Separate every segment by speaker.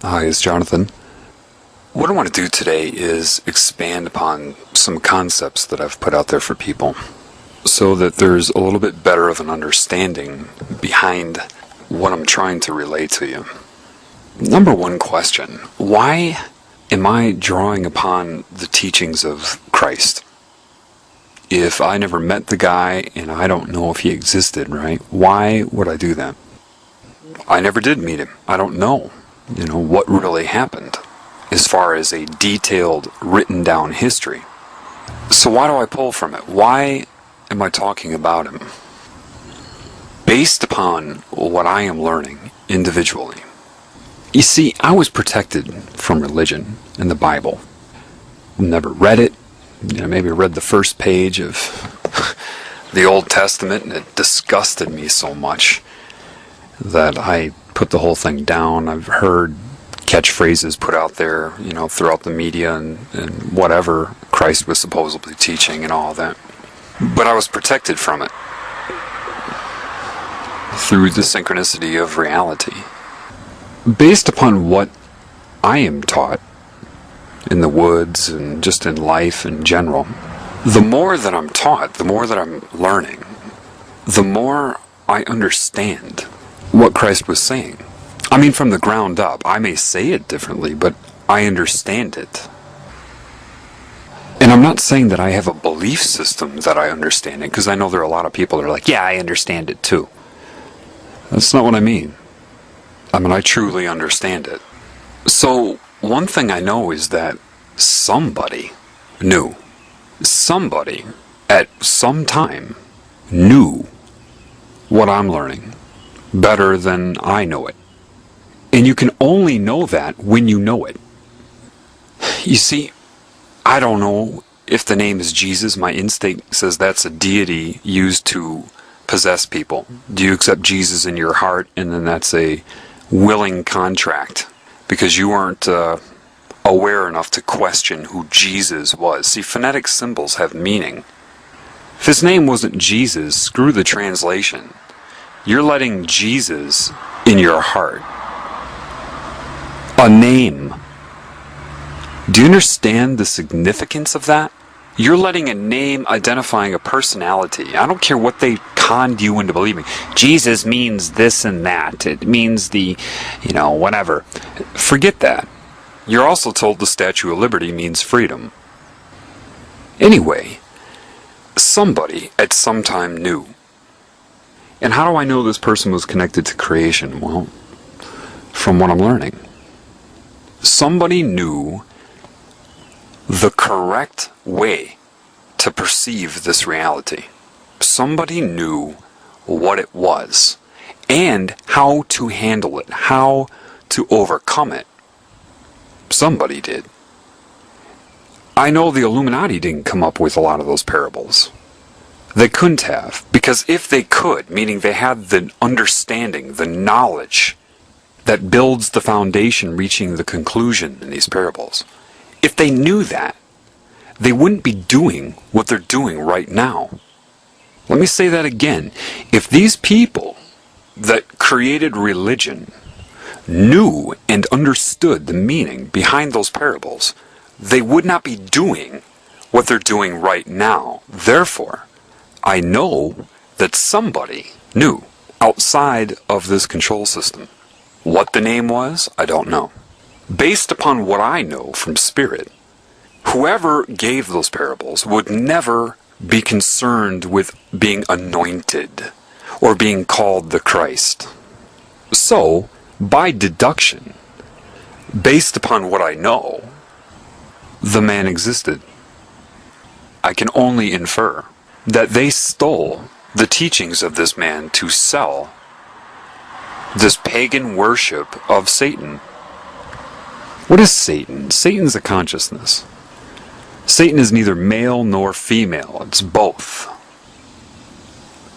Speaker 1: Hi, it's Jonathan. What I want to do today is expand upon some concepts that I've put out there for people so that there's a little bit better of an understanding behind what I'm trying to relay to you. Number one question, why am I drawing upon the teachings of Christ? If I never met the guy and I don't know if he existed, right? Why would I do that? I never did meet him. I don't know, what really happened as far as a detailed, written down history. So why do I pull from it? Why am I talking about him? Based upon what I am learning individually. You see, I was protected from religion and the Bible. Never read it. Maybe read the first page of the Old Testament and it disgusted me so much that I put the whole thing down. I've heard catchphrases put out there, throughout the media and whatever Christ was supposedly teaching and all that. But I was protected from it through the synchronicity of reality. Based upon what I am taught in the woods and just in life in general, the more that I'm taught, the more that I'm learning, the more I understand what Christ was saying. I mean, from the ground up. I may say it differently, but I understand it. And I'm not saying that I have a belief system that I understand it, because I know there are a lot of people that are like, yeah, I understand it too. That's not what I mean. I truly understand it. So, one thing I know is that somebody knew. Somebody, at some time, knew what I'm learning better than I know it. And you can only know that when you know it. You see, I don't know if the name is Jesus. My instinct says that's a deity used to possess people. Do you accept Jesus in your heart? And then that's a willing contract because you weren't aware enough to question who Jesus was. See, phonetic symbols have meaning. If his name wasn't Jesus, screw the translation. You're letting Jesus in your heart. A name. Do you understand the significance of that? You're letting a name identifying a personality. I don't care what they conned you into believing. Jesus means this and that. It means the, whatever. Forget that. You're also told the Statue of Liberty means freedom. Anyway, somebody at some time knew. And how do I know this person was connected to creation? Well, from what I'm learning. Somebody knew the correct way to perceive this reality. Somebody knew what it was and how to handle it, how to overcome it. Somebody did. I know the Illuminati didn't come up with a lot of those parables. They couldn't have, because if they could, meaning they had the understanding, the knowledge that builds the foundation reaching the conclusion in these parables, if they knew that, they wouldn't be doing what they're doing right now. Let me say that again. If these people that created religion knew and understood the meaning behind those parables, they would not be doing what they're doing right now. Therefore, I know that somebody knew outside of this control system. What the name was, I don't know. Based upon what I know from Spirit, whoever gave those parables would never be concerned with being anointed or being called the Christ. So, by deduction, based upon what I know, the man existed. I can only infer that they stole the teachings of this man to sell this pagan worship of Satan. What is Satan? Satan's a consciousness. Satan is neither male nor female. It's both.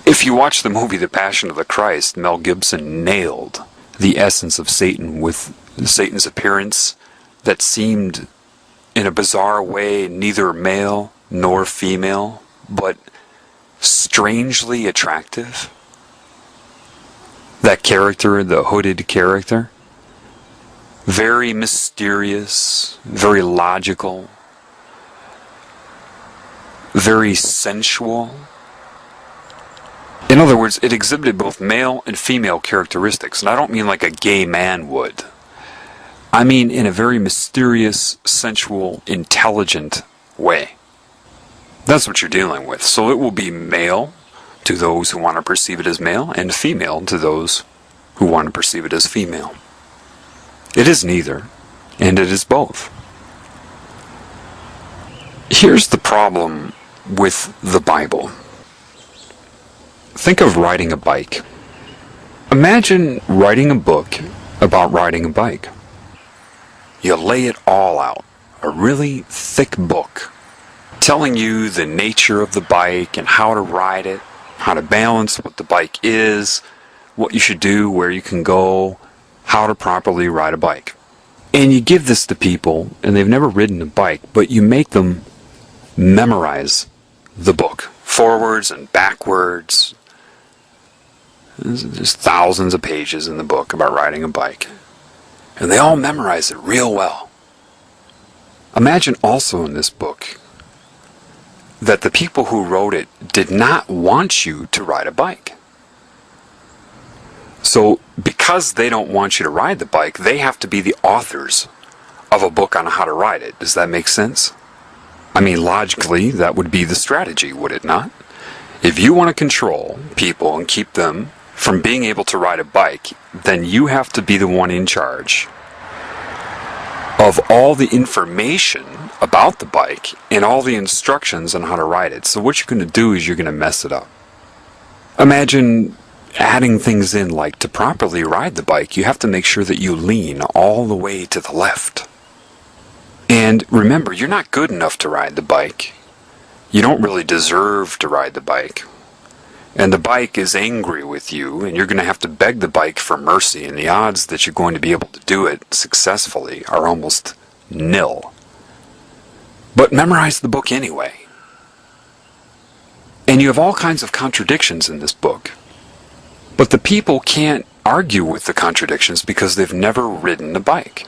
Speaker 1: If you watch the movie The Passion of the Christ, Mel Gibson nailed the essence of Satan with Satan's appearance that seemed in a bizarre way neither male nor female, but strangely attractive. That character, the hooded character, very mysterious, very logical, very sensual. In other words, it exhibited both male and female characteristics, and I don't mean like a gay man would. I mean in a very mysterious, sensual, intelligent way. That's what you're dealing with. So it will be male to those who want to perceive it as male, and female to those who want to perceive it as female. It is neither, and it is both. Here's the problem with the Bible. Think of riding a bike. Imagine writing a book about riding a bike. You lay it all out, a really thick book, telling you the nature of the bike and how to ride it, how to balance what the bike is, what you should do, where you can go, how to properly ride a bike. And you give this to people, and they've never ridden a bike, but you make them memorize the book, forwards and backwards. There's thousands of pages in the book about riding a bike, and they all memorize it real well. Imagine also in this book that the people who wrote it did not want you to ride a bike. So, because they don't want you to ride the bike, they have to be the authors of a book on how to ride it. Does that make sense? I mean, logically, that would be the strategy, would it not? If you want to control people and keep them from being able to ride a bike, then you have to be the one in charge of all the information about the bike and all the instructions on how to ride it. So what you're going to do is you're going to mess it up. Imagine adding things in like to properly ride the bike, you have to make sure that you lean all the way to the left. And remember, you're not good enough to ride the bike. You don't really deserve to ride the bike. And the bike is angry with you, and you're going to have to beg the bike for mercy, and the odds that you're going to be able to do it successfully are almost nil. But memorize the book anyway. And you have all kinds of contradictions in this book. But the people can't argue with the contradictions because they've never ridden a bike.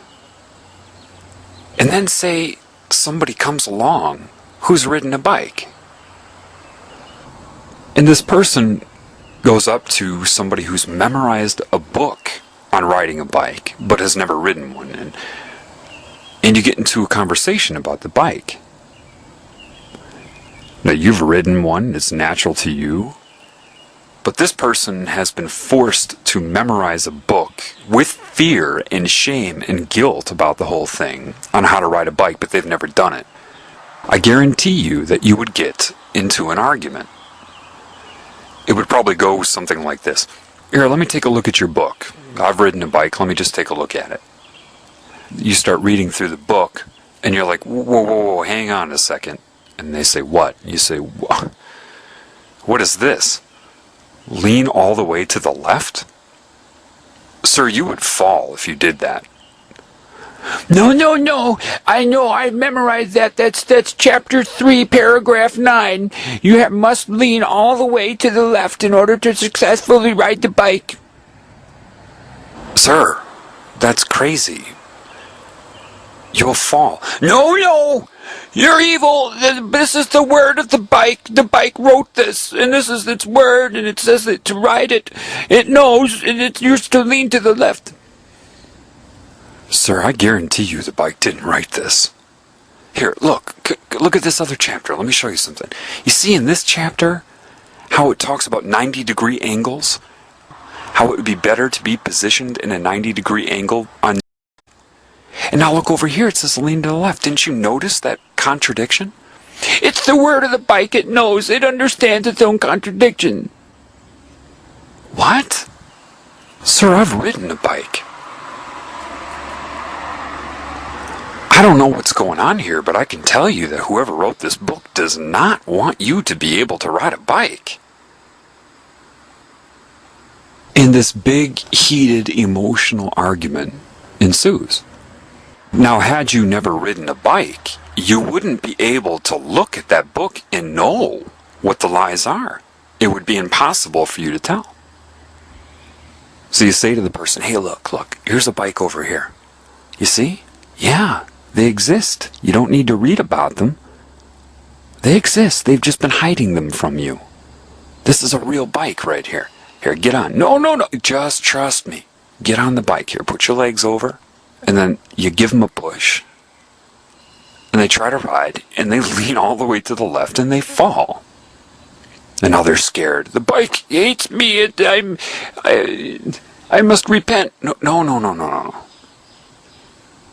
Speaker 1: And then say somebody comes along who's ridden a bike. And this person goes up to somebody who's memorized a book on riding a bike, but has never ridden one. And you get into a conversation about the bike. Now, you've ridden one, it's natural to you. But this person has been forced to memorize a book with fear and shame and guilt about the whole thing on how to ride a bike, but they've never done it. I guarantee you that you would get into an argument. It would probably go something like this. Here, let me take a look at your book. I've ridden a bike, let me just take a look at it. You start reading through the book, and you're like, whoa, hang on a second. And they say, what? You say, what is this? Lean all the way to the left? Sir, you would fall if you did that.
Speaker 2: No. I know. I memorized that. That's chapter 3, paragraph 9. You must lean all the way to the left in order to successfully ride the bike.
Speaker 1: Sir, that's crazy. You'll fall.
Speaker 2: No. You're evil. This is the word of the bike. The bike wrote this, and this is its word, and it says that to ride it, it knows, and you're to lean to the left.
Speaker 1: Sir, I guarantee you the bike didn't write this. Here, look at this other chapter. Let me show you something. You see in this chapter how it talks about 90-degree angles? How it would be better to be positioned in a 90-degree angle on... And now look over here, it says lean to the left. Didn't you notice that contradiction?
Speaker 2: It's the word of the bike. It knows. It understands its own contradiction.
Speaker 1: What? Sir, I've ridden a bike. I don't know what's going on here, but I can tell you that whoever wrote this book does not want you to be able to ride a bike. And this big, heated, emotional argument ensues. Now, had you never ridden a bike, you wouldn't be able to look at that book and know what the lies are. It would be impossible for you to tell. So you say to the person, hey, look, here's a bike over here. You see? Yeah, they exist. You don't need to read about them. They exist. They've just been hiding them from you. This is a real bike right here. Here, get on. No, no, no. Just trust me. Get on the bike here. Put your legs over. And then you give them a push. And they try to ride. And they lean all the way to the left. And they fall. And now they're scared. The bike hates me. I must repent. No, no, no, no, no, no.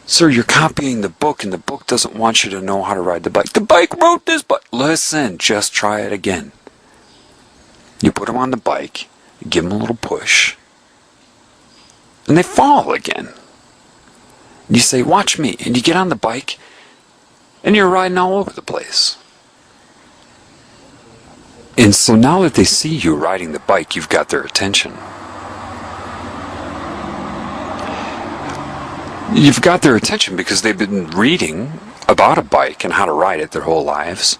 Speaker 1: Sir, you're copying the book, and the book doesn't want you to know how to ride the bike. The bike wrote this, but listen, just try it again. You put them on the bike, you give them a little push, and they fall again. You say, watch me, and you get on the bike, and you're riding all over the place. And so now that they see you riding the bike, you've got their attention. You've got their attention because they've been reading about a bike and how to ride it their whole lives.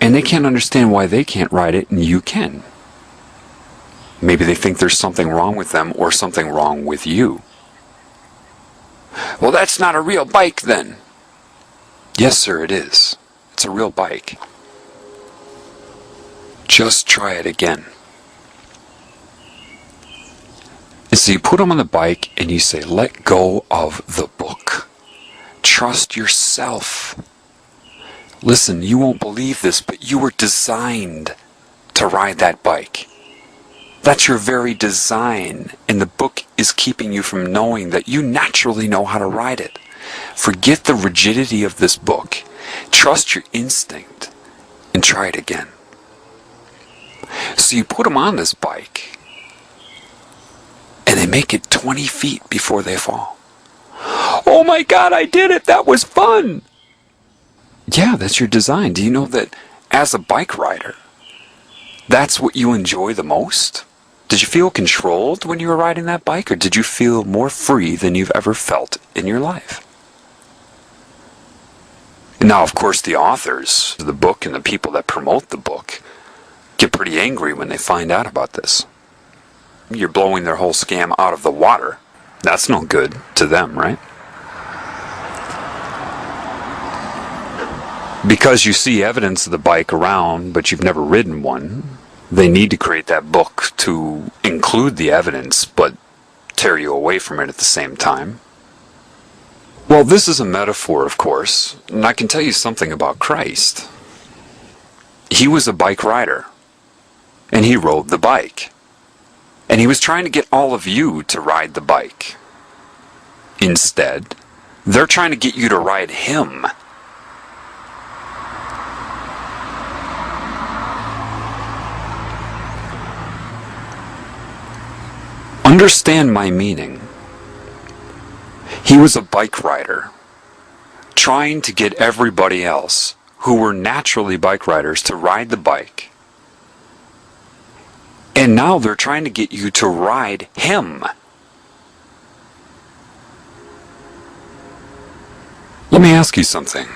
Speaker 1: And they can't understand why they can't ride it and you can. Maybe they think there's something wrong with them or something wrong with you. Well, that's not a real bike then. Yes, sir, it is. It's a real bike. Just try it again. And so you put them on the bike and you say, let go of the book. Trust yourself. Listen, you won't believe this, but you were designed to ride that bike. That's your very design, and the book is keeping you from knowing that you naturally know how to ride it. Forget the rigidity of this book. Trust your instinct and try it again. So you put them on this bike, and they make it 20 feet before they fall. Oh my God, I did it! That was fun! Yeah, that's your design. Do you know that as a bike rider, that's what you enjoy the most? Did you feel controlled when you were riding that bike, or did you feel more free than you've ever felt in your life? And now, of course, the authors of the book and the people that promote the book get pretty angry when they find out about this. You're blowing their whole scam out of the water. That's no good to them, right? Because you see evidence of the bike around, but you've never ridden one, they need to create that book to include the evidence, but tear you away from it at the same time. Well, this is a metaphor, of course, and I can tell you something about Christ. He was a bike rider, and he rode the bike. And he was trying to get all of you to ride the bike. Instead, they're trying to get you to ride him. Understand my meaning. He was a bike rider, trying to get everybody else who were naturally bike riders to ride the bike. And now they're trying to get you to ride him. Let me ask you something.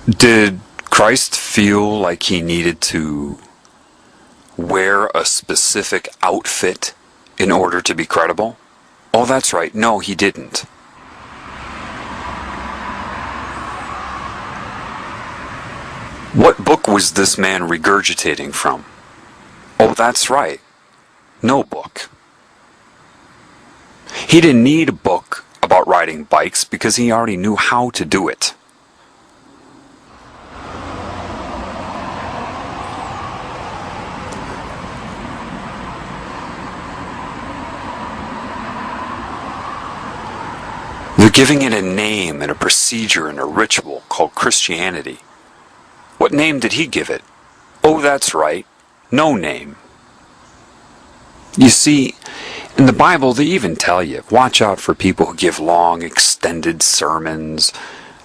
Speaker 1: Did Christ feel like he needed to wear a specific outfit in order to be credible? Oh, that's right. No, he didn't. What book was this man regurgitating from? Oh, that's right. No book. He didn't need a book about riding bikes because he already knew how to do it. They're giving it a name and a procedure and a ritual called Christianity. What name did he give it? Oh, that's right. No name. You see, in the Bible they even tell you, watch out for people who give long, extended sermons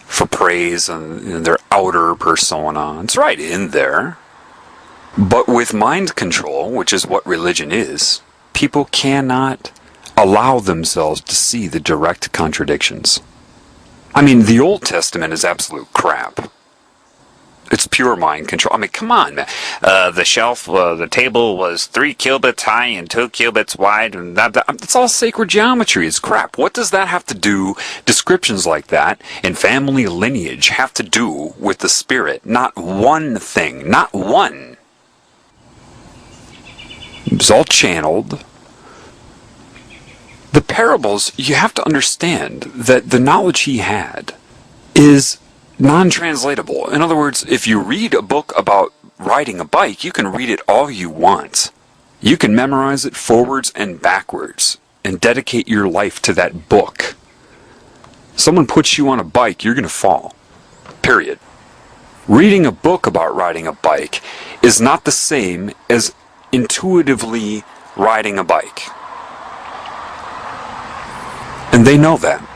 Speaker 1: for praise and their outer persona. It's right in there. But with mind control, which is what religion is, people cannot allow themselves to see the direct contradictions. I mean, the Old Testament is absolute crap. It's pure mind control. I mean, come on, man. The table was 3 cubits high and 2 cubits wide, and that's all sacred geometry. It's crap. What does that have to do, descriptions like that, and family lineage have to do with the spirit? Not one thing. Not one. It's all channeled. The parables, you have to understand that the knowledge he had is non-translatable. In other words, if you read a book about riding a bike, you can read it all you want. You can memorize it forwards and backwards and dedicate your life to that book. Someone puts you on a bike, you're going to fall. Period. Reading a book about riding a bike is not the same as intuitively riding a bike. And they know that.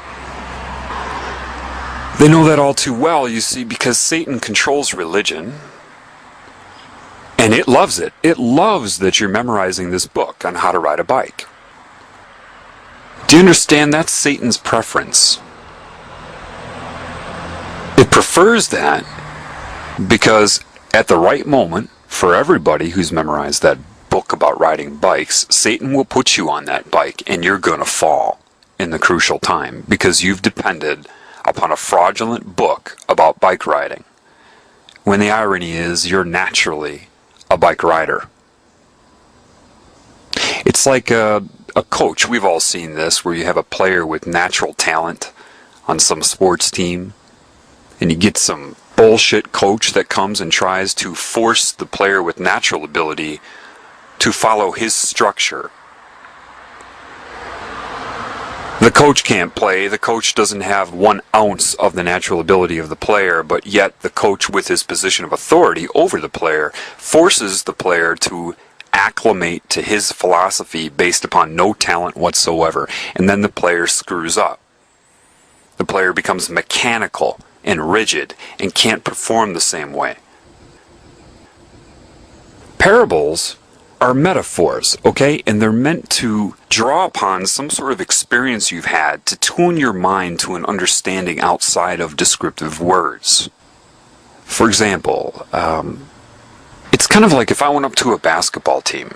Speaker 1: They know that all too well, you see, because Satan controls religion, and it loves it. It loves that you're memorizing this book on how to ride a bike. Do you understand? That's Satan's preference. It prefers that because at the right moment, for everybody who's memorized that book about riding bikes, Satan will put you on that bike and you're going to fall in the crucial time because you've depended upon a fraudulent book about bike riding, when the irony is you're naturally a bike rider. It's like a coach. We've all seen this, where you have a player with natural talent on some sports team, and you get some bullshit coach that comes and tries to force the player with natural ability to follow his structure. The coach can't play. The coach doesn't have 1 ounce of the natural ability of the player, but yet the coach, with his position of authority over the player, forces the player to acclimate to his philosophy based upon no talent whatsoever. And then the player screws up. The player becomes mechanical and rigid and can't perform the same way. Parables are metaphors, okay? And they're meant to draw upon some sort of experience you've had to tune your mind to an understanding outside of descriptive words. For example, it's kind of like if I went up to a basketball team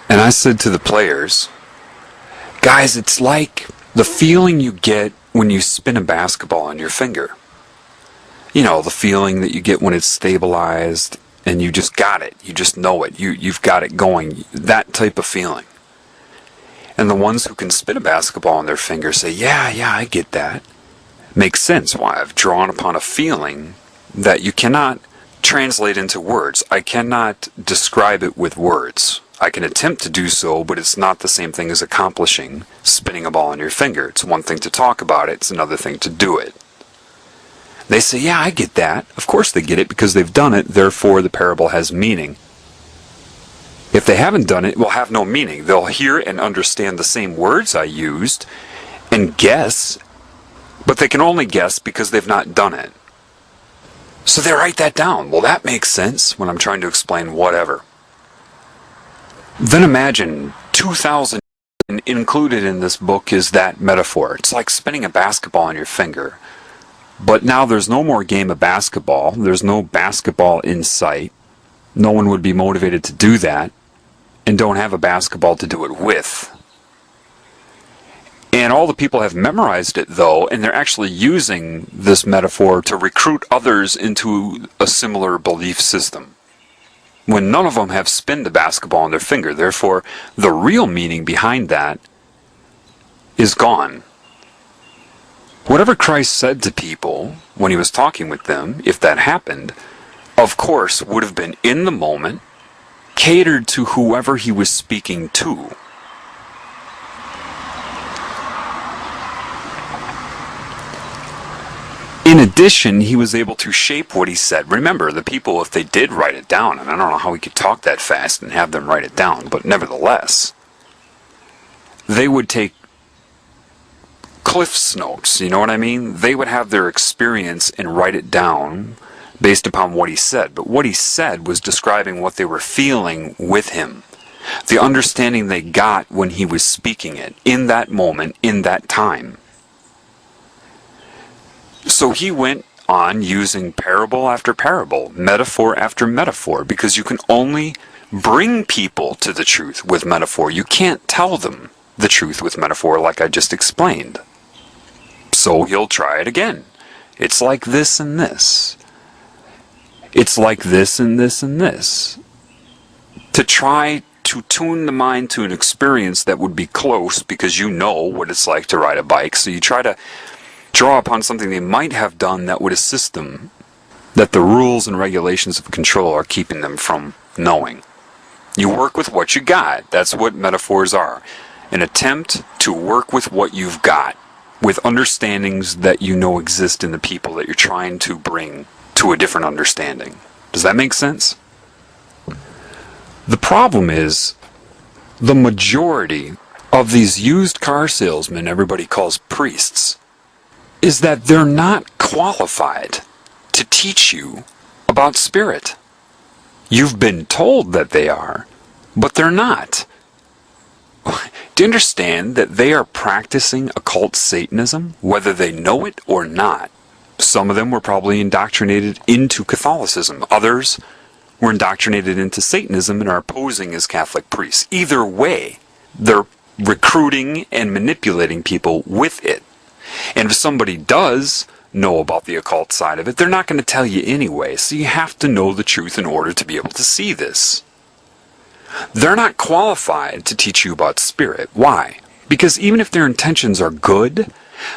Speaker 1: and I said to the players, guys, it's like the feeling you get when you spin a basketball on your finger. You know, the feeling that you get when it's stabilized and you just got it. You just know it. You've got it going. That type of feeling. And the ones who can spin a basketball on their finger say, yeah, I get that. Makes sense why I've drawn upon a feeling that you cannot translate into words. I cannot describe it with words. I can attempt to do so, but it's not the same thing as accomplishing spinning a ball on your finger. It's one thing to talk about it, it's another thing to do it. They say, yeah, I get that. Of course they get it because they've done it, therefore the parable has meaning. If they haven't done it, it will have no meaning. They'll hear and understand the same words I used and guess, but they can only guess because they've not done it. So they write that down. Well, that makes sense when I'm trying to explain whatever. Then imagine 2,000 included in this book is that metaphor. It's like spinning a basketball on your finger. But now there's no more game of basketball. There's no basketball in sight. No one would be motivated to do that and don't have a basketball to do it with. And all the people have memorized it, though, and they're actually using this metaphor to recruit others into a similar belief system, when none of them have spinned a basketball on their finger. Therefore, the real meaning behind that is gone. Whatever Christ said to people when he was talking with them, if that happened, of course, would have been in the moment, catered to whoever he was speaking to. In addition, he was able to shape what he said. Remember, the people, if they did write it down, and I don't know how he could talk that fast and have them write it down, but nevertheless, they would take Cliff's notes, you know what I mean? They would have their experience and write it down based upon what he said. But what he said was describing what they were feeling with him. The understanding they got when he was speaking it, in that moment, in that time. So he went on using parable after parable, metaphor after metaphor, because you can only bring people to the truth with metaphor. You can't tell them the truth with metaphor like I just explained. So he'll try it again. It's like this and this. It's like this and this and this. To try to tune the mind to an experience that would be close because you know what it's like to ride a bike. So you try to draw upon something they might have done that would assist them, that the rules and regulations of control are keeping them from knowing. You work with what you got. That's what metaphors are. An attempt to work with what you've got, with understandings that you know exist in the people that you're trying to bring to a different understanding. Does that make sense? The problem is, the majority of these used car salesmen everybody calls priests, is that they're not qualified to teach you about spirit. You've been told that they are, but they're not. Do you understand that they are practicing occult Satanism, whether they know it or not? Some of them were probably indoctrinated into Catholicism. Others were indoctrinated into Satanism and are posing as Catholic priests. Either way, they're recruiting and manipulating people with it. And if somebody does know about the occult side of it, they're not going to tell you anyway. So you have to know the truth in order to be able to see this. They're not qualified to teach you about spirit. Why? Because even if their intentions are good,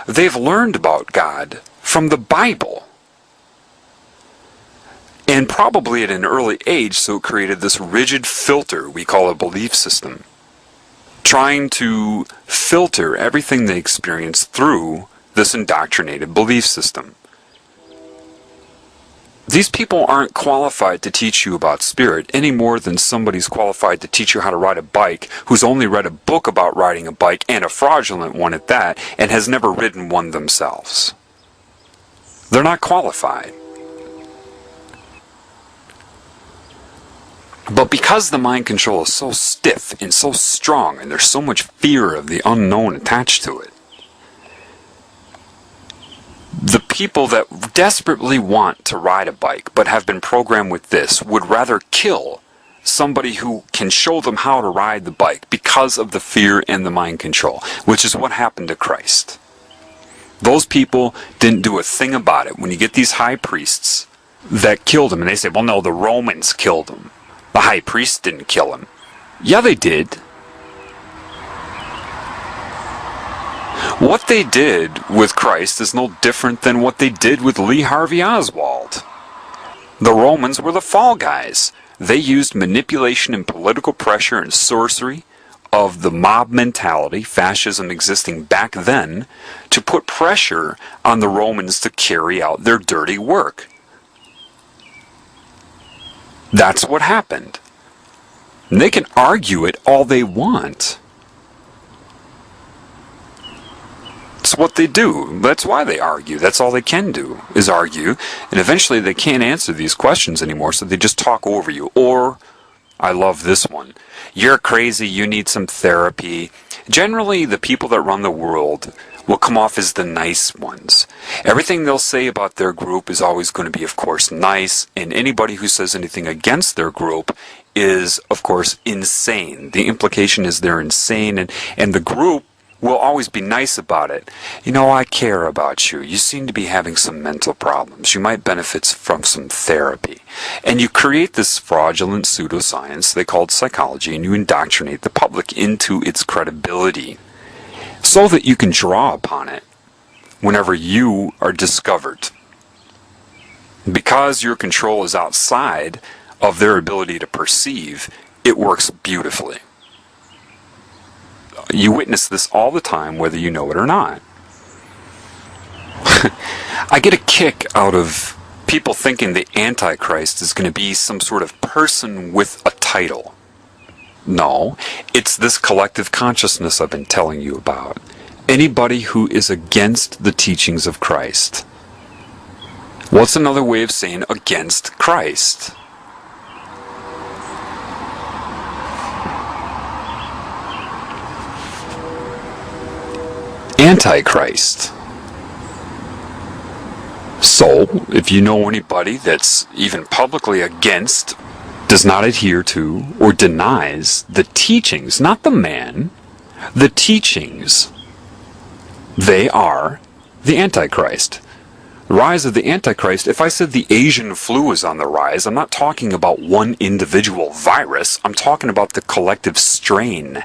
Speaker 1: they've learned about God from the Bible. And probably at an early age, so it created this rigid filter we call a belief system, trying to filter everything they experience through this indoctrinated belief system. These people aren't qualified to teach you about spirit any more than somebody's qualified to teach you how to ride a bike who's only read a book about riding a bike, and a fraudulent one at that, and has never ridden one themselves. They're not qualified. But because the mind control is so stiff and so strong, and there's so much fear of the unknown attached to it, the people that desperately want to ride a bike but have been programmed with this would rather kill somebody who can show them how to ride the bike because of the fear and the mind control, which is what happened to Christ. Those people didn't do a thing about it. When you get these high priests that killed him, and they say, well, no, the Romans killed him. The high priest didn't kill him. Yeah, they did. What they did with Christ is no different than what they did with Lee Harvey Oswald. The Romans were the fall guys. They used manipulation and political pressure and sorcery of the mob mentality, fascism existing back then, to put pressure on the Romans to carry out their dirty work. That's what happened. And they can argue it all they want. It's what they do. That's why they argue. That's all they can do, is argue. And eventually they can't answer these questions anymore, so they just talk over you. Or, I love this one, you're crazy, you need some therapy. Generally, the people that run the world will come off as the nice ones. Everything they'll say about their group is always going to be, of course, nice, and anybody who says anything against their group is, of course, insane. The implication is they're insane, and the group will always be nice about it. You know, I care about you. You seem to be having some mental problems. You might benefit from some therapy. And you create this fraudulent pseudoscience they called psychology, and you indoctrinate the public into its credibility so that you can draw upon it whenever you are discovered. Because your control is outside of their ability to perceive, it works beautifully. You witness this all the time, whether you know it or not. I get a kick out of people thinking the Antichrist is going to be some sort of person with a title. No, it's this collective consciousness I've been telling you about. Anybody who is against the teachings of Christ. What's another way of saying against Christ? Antichrist. So, if you know anybody that's even publicly against, does not adhere to, or denies the teachings, not the man, the teachings, they are the Antichrist. The rise of the Antichrist, if I said the Asian flu is on the rise, I'm not talking about one individual virus, I'm talking about the collective strain,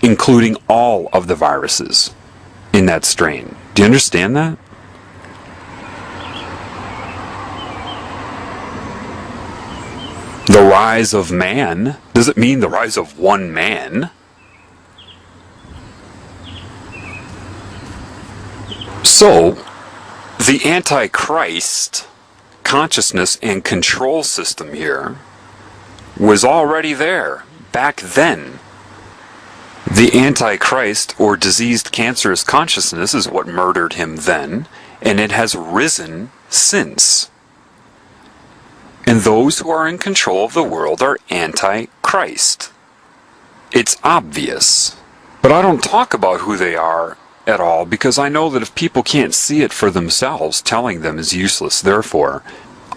Speaker 1: including all of the viruses in that strain. Do you understand that? The rise of man, does it mean the rise of one man? So, the Antichrist consciousness and control system here was already there back then. The Antichrist, or diseased cancerous consciousness, is what murdered him then, and it has risen since. And those who are in control of the world are Antichrist. It's obvious. But I don't talk about who they are at all, because I know that if people can't see it for themselves, telling them is useless. Therefore,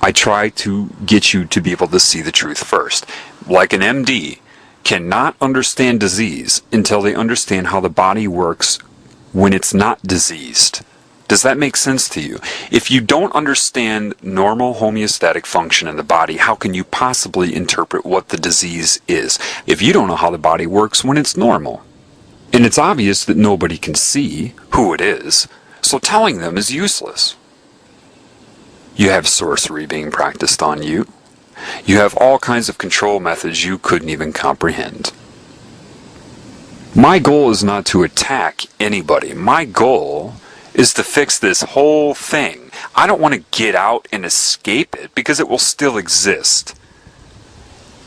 Speaker 1: I try to get you to be able to see the truth first. Like an MD cannot understand disease until they understand how the body works when it's not diseased. Does that make sense to you? If you don't understand normal homeostatic function in the body, how can you possibly interpret what the disease is if you don't know how the body works when it's normal? And it's obvious that nobody can see who it is, so telling them is useless. You have sorcery being practiced on you. You have all kinds of control methods you couldn't even comprehend. My goal is not to attack anybody. My goal is to fix this whole thing. I don't want to get out and escape it, because it will still exist.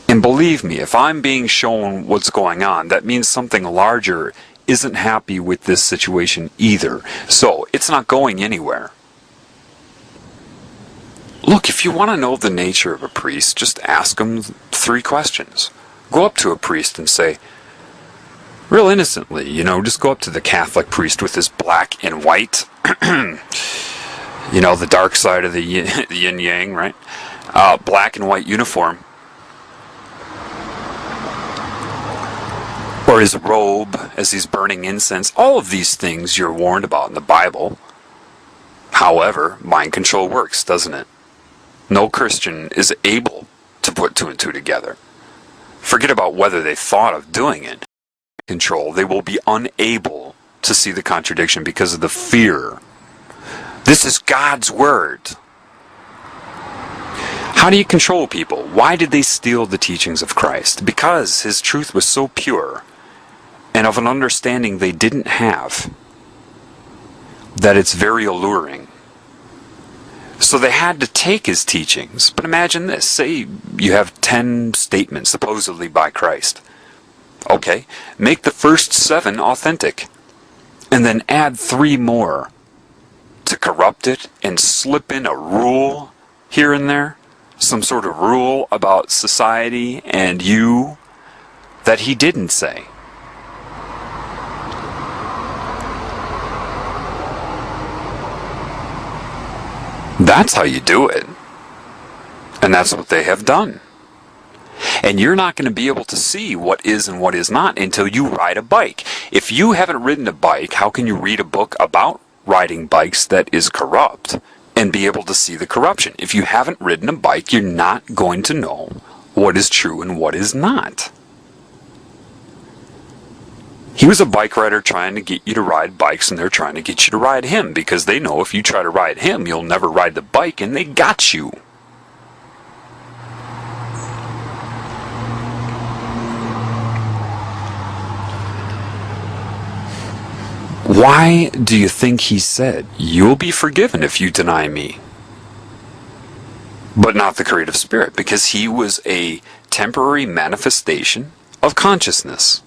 Speaker 1: And believe me, if I'm being shown what's going on, that means something larger isn't happy with this situation either. So, it's not going anywhere. Look, if you want to know the nature of a priest, just ask him 3 questions. Go up to a priest and say, real innocently, just go up to the Catholic priest with his black and white, the dark side of the yin-yang, right? Black and white uniform. Or his robe as he's burning incense. All of these things you're warned about in the Bible. However, mind control works, doesn't it? No Christian is able to put 2 and 2 together. Forget about whether they thought of doing it. Control, they will be unable to see the contradiction because of the fear. This is God's word. How do you control people? Why did they steal the teachings of Christ? Because his truth was so pure and of an understanding they didn't have that it's very alluring. So they had to take his teachings. But imagine this. Say you have 10 statements supposedly by Christ. Okay, make the first 7 authentic. And then add 3 more to corrupt it and slip in a rule here and there. Some sort of rule about society and you that he didn't say. That's how you do it. And that's what they have done. And you're not going to be able to see what is and what is not until you ride a bike. If you haven't ridden a bike, how can you read a book about riding bikes that is corrupt and be able to see the corruption? If you haven't ridden a bike, you're not going to know what is true and what is not. He was a bike rider trying to get you to ride bikes, and they're trying to get you to ride him, because they know if you try to ride him, you'll never ride the bike, and they got you. Why do you think he said, "You'll be forgiven if you deny me"? But not the creative spirit, because he was a temporary manifestation of consciousness.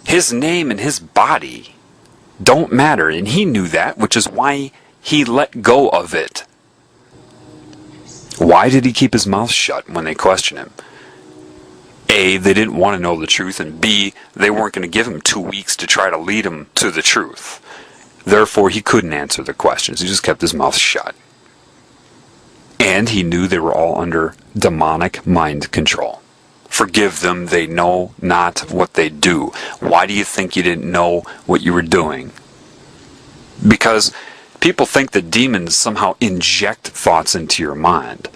Speaker 1: His name and his body don't matter, and he knew that, which is why he let go of it. Why did he keep his mouth shut when they questioned him? A, they didn't want to know the truth, and B, they weren't going to give him 2 weeks to try to lead him to the truth. Therefore, he couldn't answer the questions. He just kept his mouth shut. And he knew they were all under demonic mind control. Forgive them, they know not what they do. Why do you think you didn't know what you were doing? Because people think that demons somehow inject thoughts into your mind.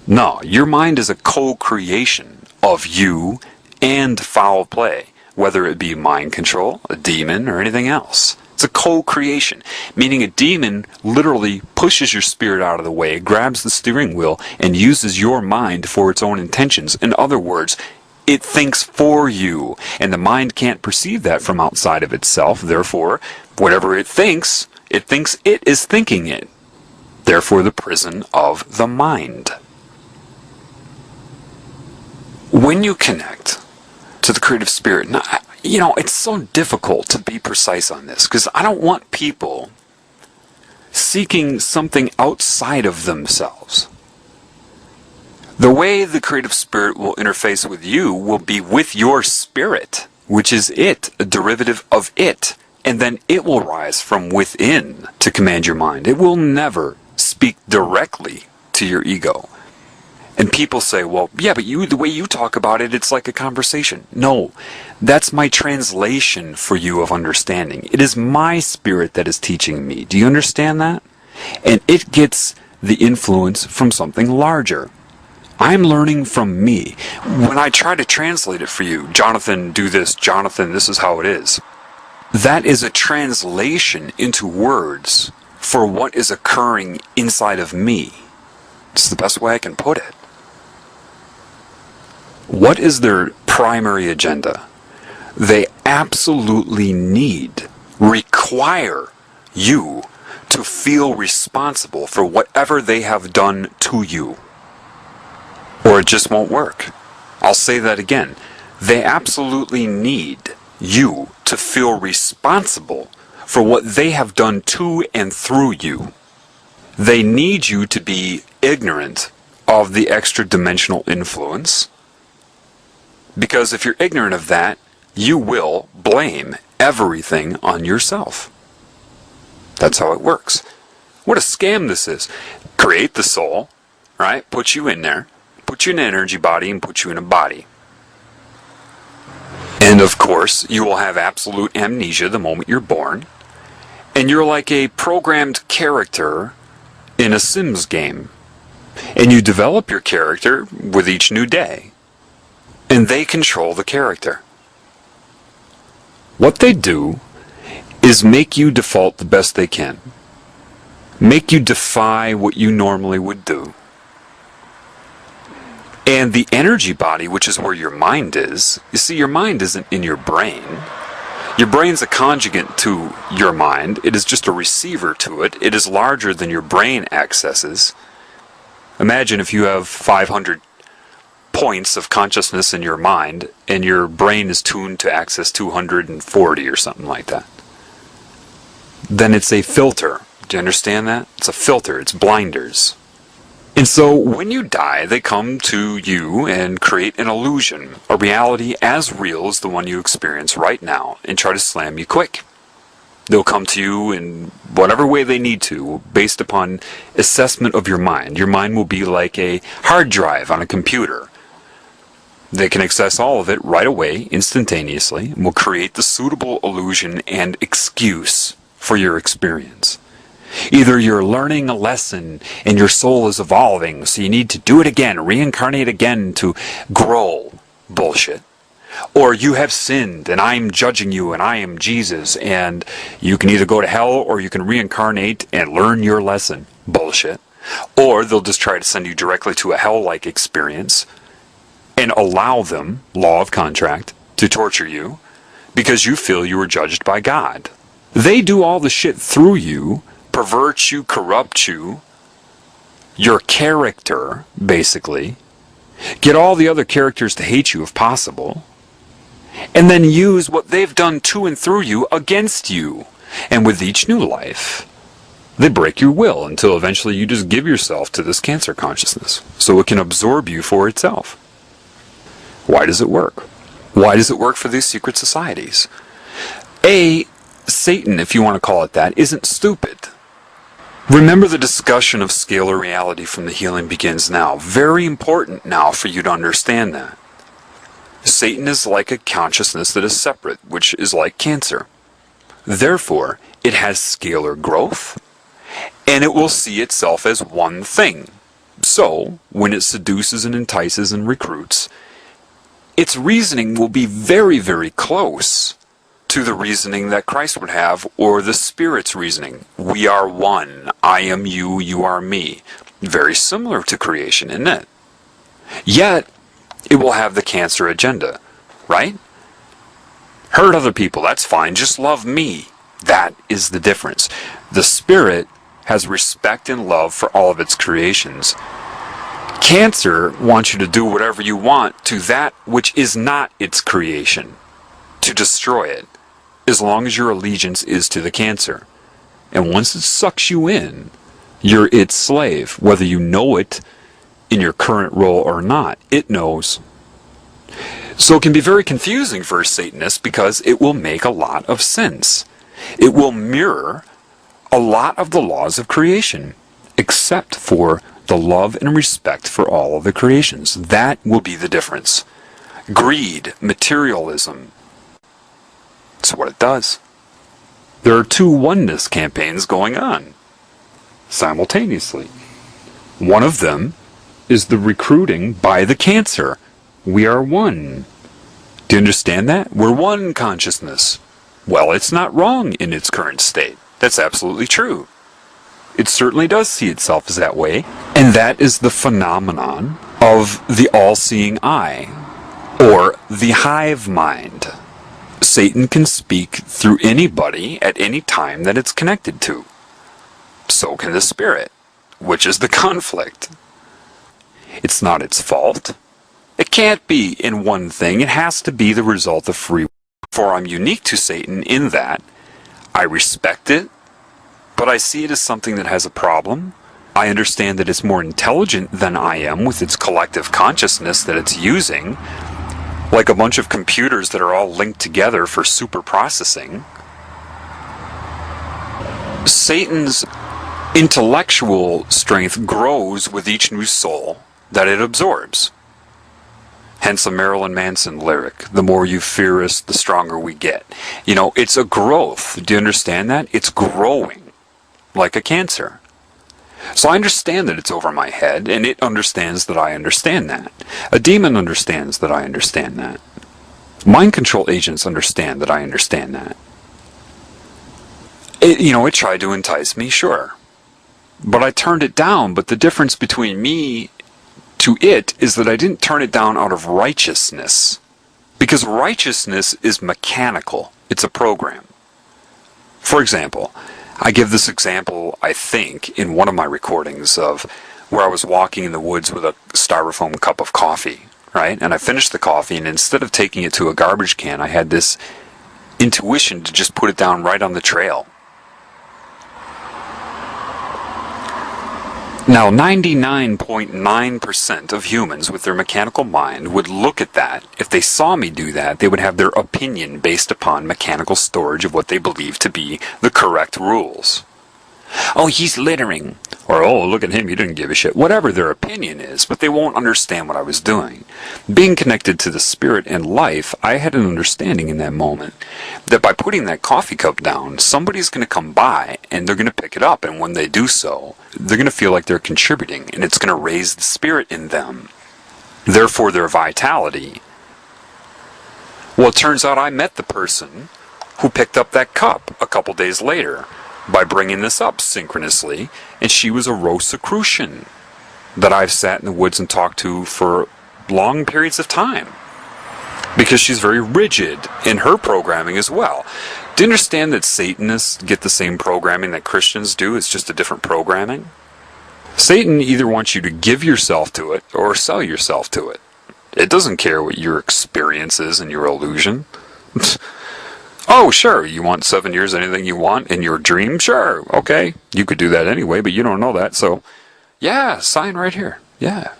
Speaker 1: No, your mind is a co-creation of you and foul play, whether it be mind control, a demon, or anything else. It's a co-creation, meaning a demon literally pushes your spirit out of the way, grabs the steering wheel, and uses your mind for its own intentions. In other words, it thinks for you, and the mind can't perceive that from outside of itself. Therefore, whatever it thinks it is thinking it. Therefore, the prison of the mind. When you connect to the creative spirit, now, it's so difficult to be precise on this, because I don't want people seeking something outside of themselves. The way the creative spirit will interface with you will be with your spirit, which is it, a derivative of it. And then it will rise from within to command your mind. It will never speak directly to your ego. And people say, well, yeah, but the way you talk about it, it's like a conversation. No, that's my translation for you of understanding. It is my spirit that is teaching me. Do you understand that? And it gets the influence from something larger. I'm learning from me. When I try to translate it for you, Jonathan, do this, Jonathan, this is how it is. That is a translation into words for what is occurring inside of me. It's the best way I can put it. What is their primary agenda? They absolutely require you to feel responsible for whatever they have done to you. Or it just won't work. I'll say that again. They absolutely need you to feel responsible for what they have done to and through you. They need you to be ignorant of the extra-dimensional influence, because if you're ignorant of that, you will blame everything on yourself. That's how it works. What a scam this is. Create the soul, right? Put you in there, put you in an energy body, and put you in a body. And of course, you will have absolute amnesia the moment you're born. And you're like a programmed character in a Sims game. And you develop your character with each new day. And they control the character. What they do is make you default the best they can. Make you defy what you normally would do. And the energy body, which is where your mind is, you see, your mind isn't in your brain. Your brain's a conjugate to your mind. It is just a receiver to it. It is larger than your brain accesses. Imagine if you have 500 points of consciousness in your mind, and your brain is tuned to access 240 or something like that. Then it's a filter. Do you understand that? It's a filter. It's blinders. And so when you die, they come to you and create an illusion, a reality as real as the one you experience right now, and try to slam you quick. They'll come to you in whatever way they need to, based upon assessment of your mind. Your mind will be like a hard drive on a computer. They can access all of it right away, instantaneously, and will create the suitable illusion and excuse for your experience. Either you're learning a lesson and your soul is evolving, so you need to do it again, reincarnate again to grow. Bullshit. Or you have sinned and I'm judging you and I am Jesus, and you can either go to hell or you can reincarnate and learn your lesson. Bullshit. Or they'll just try to send you directly to a hell-like experience and allow them, law of contract, to torture you because you feel you were judged by God. They do all the shit through you, pervert you, corrupt you, your character, basically, get all the other characters to hate you if possible, and then use what they've done to and through you against you. And with each new life, they break your will until eventually you just give yourself to this cancer consciousness so it can absorb you for itself. Why does it work? Why does it work for these secret societies? A, Satan, if you want to call it that, isn't stupid. Remember the discussion of scalar reality from the Healing Begins Now. Very important now for you to understand that. Satan is like a consciousness that is separate, which is like cancer. Therefore, it has scalar growth, and it will see itself as one thing. So, when it seduces and entices and recruits, its reasoning will be very, very close to the reasoning that Christ would have, or the Spirit's reasoning. We are one. I am you, you are me. Very similar to creation, isn't it? Yet, it will have the cancer agenda, right? Hurt other people, that's fine. Just love me. That is the difference. The Spirit has respect and love for all of its creations. Cancer wants you to do whatever you want to that which is not its creation, to destroy it, as long as your allegiance is to the cancer. And once it sucks you in, you're its slave, whether you know it in your current role or not. It knows. So it can be very confusing for a Satanist because it will make a lot of sense. It will mirror a lot of the laws of creation, except for the love and respect for all of the creations. That will be the difference. Greed, materialism, that's what it does. There are two oneness campaigns going on simultaneously. One of them is the recruiting by the cancer. We are one. Do you understand that? We're one consciousness. Well, it's not wrong in its current state. That's absolutely true. It certainly does see itself as that way, and that is the phenomenon of the all-seeing eye, or the hive mind. Satan can speak through anybody at any time that it's connected to. So can the Spirit, which is the conflict. It's not its fault. It can't be in one thing. It has to be the result of free will. For I'm unique to Satan in that I respect it, but I see it as something that has a problem. I understand that it's more intelligent than I am with its collective consciousness that it's using, like a bunch of computers that are all linked together for super processing. Satan's intellectual strength grows with each new soul that it absorbs. Hence a Marilyn Manson lyric, the more you fear us, the stronger we get. You know, it's a growth. Do you understand that? It's growing like a cancer. So I understand that it's over my head, and it understands that I understand that. A demon understands that I understand that. Mind control agents understand that I understand that. It tried to entice me, sure. But I turned it down, but the difference between me to it is that I didn't turn it down out of righteousness. Because righteousness is mechanical. It's a program. For example, I give this example, I think, in one of my recordings of where I was walking in the woods with a styrofoam cup of coffee, right? And I finished the coffee, and instead of taking it to a garbage can, I had this intuition to just put it down right on the trail. Now, 99.9% of humans with their mechanical mind would look at that. If they saw me do that, they would have their opinion based upon mechanical storage of what they believe to be the correct rules. Oh, he's littering. Or, oh, look at him, he didn't give a shit. Whatever their opinion is, but they won't understand what I was doing. Being connected to the Spirit and life, I had an understanding in that moment that by putting that coffee cup down, somebody's going to come by and they're going to pick it up. And when they do so, they're going to feel like they're contributing, and it's going to raise the Spirit in them. Therefore, their vitality. Well, it turns out I met the person who picked up that cup a couple days later by bringing this up synchronously, and she was a Rosicrucian that I've sat in the woods and talked to for long periods of time, because she's very rigid in her programming as well. Do you understand that Satanists get the same programming that Christians do? It's just a different programming. Satan either wants you to give yourself to it or sell yourself to it. It doesn't care what your experience is and your illusion. Oh, sure, you want 7 years, anything you want in your dream? Sure, okay. You could do that anyway, but you don't know that, so yeah, sign right here. Yeah.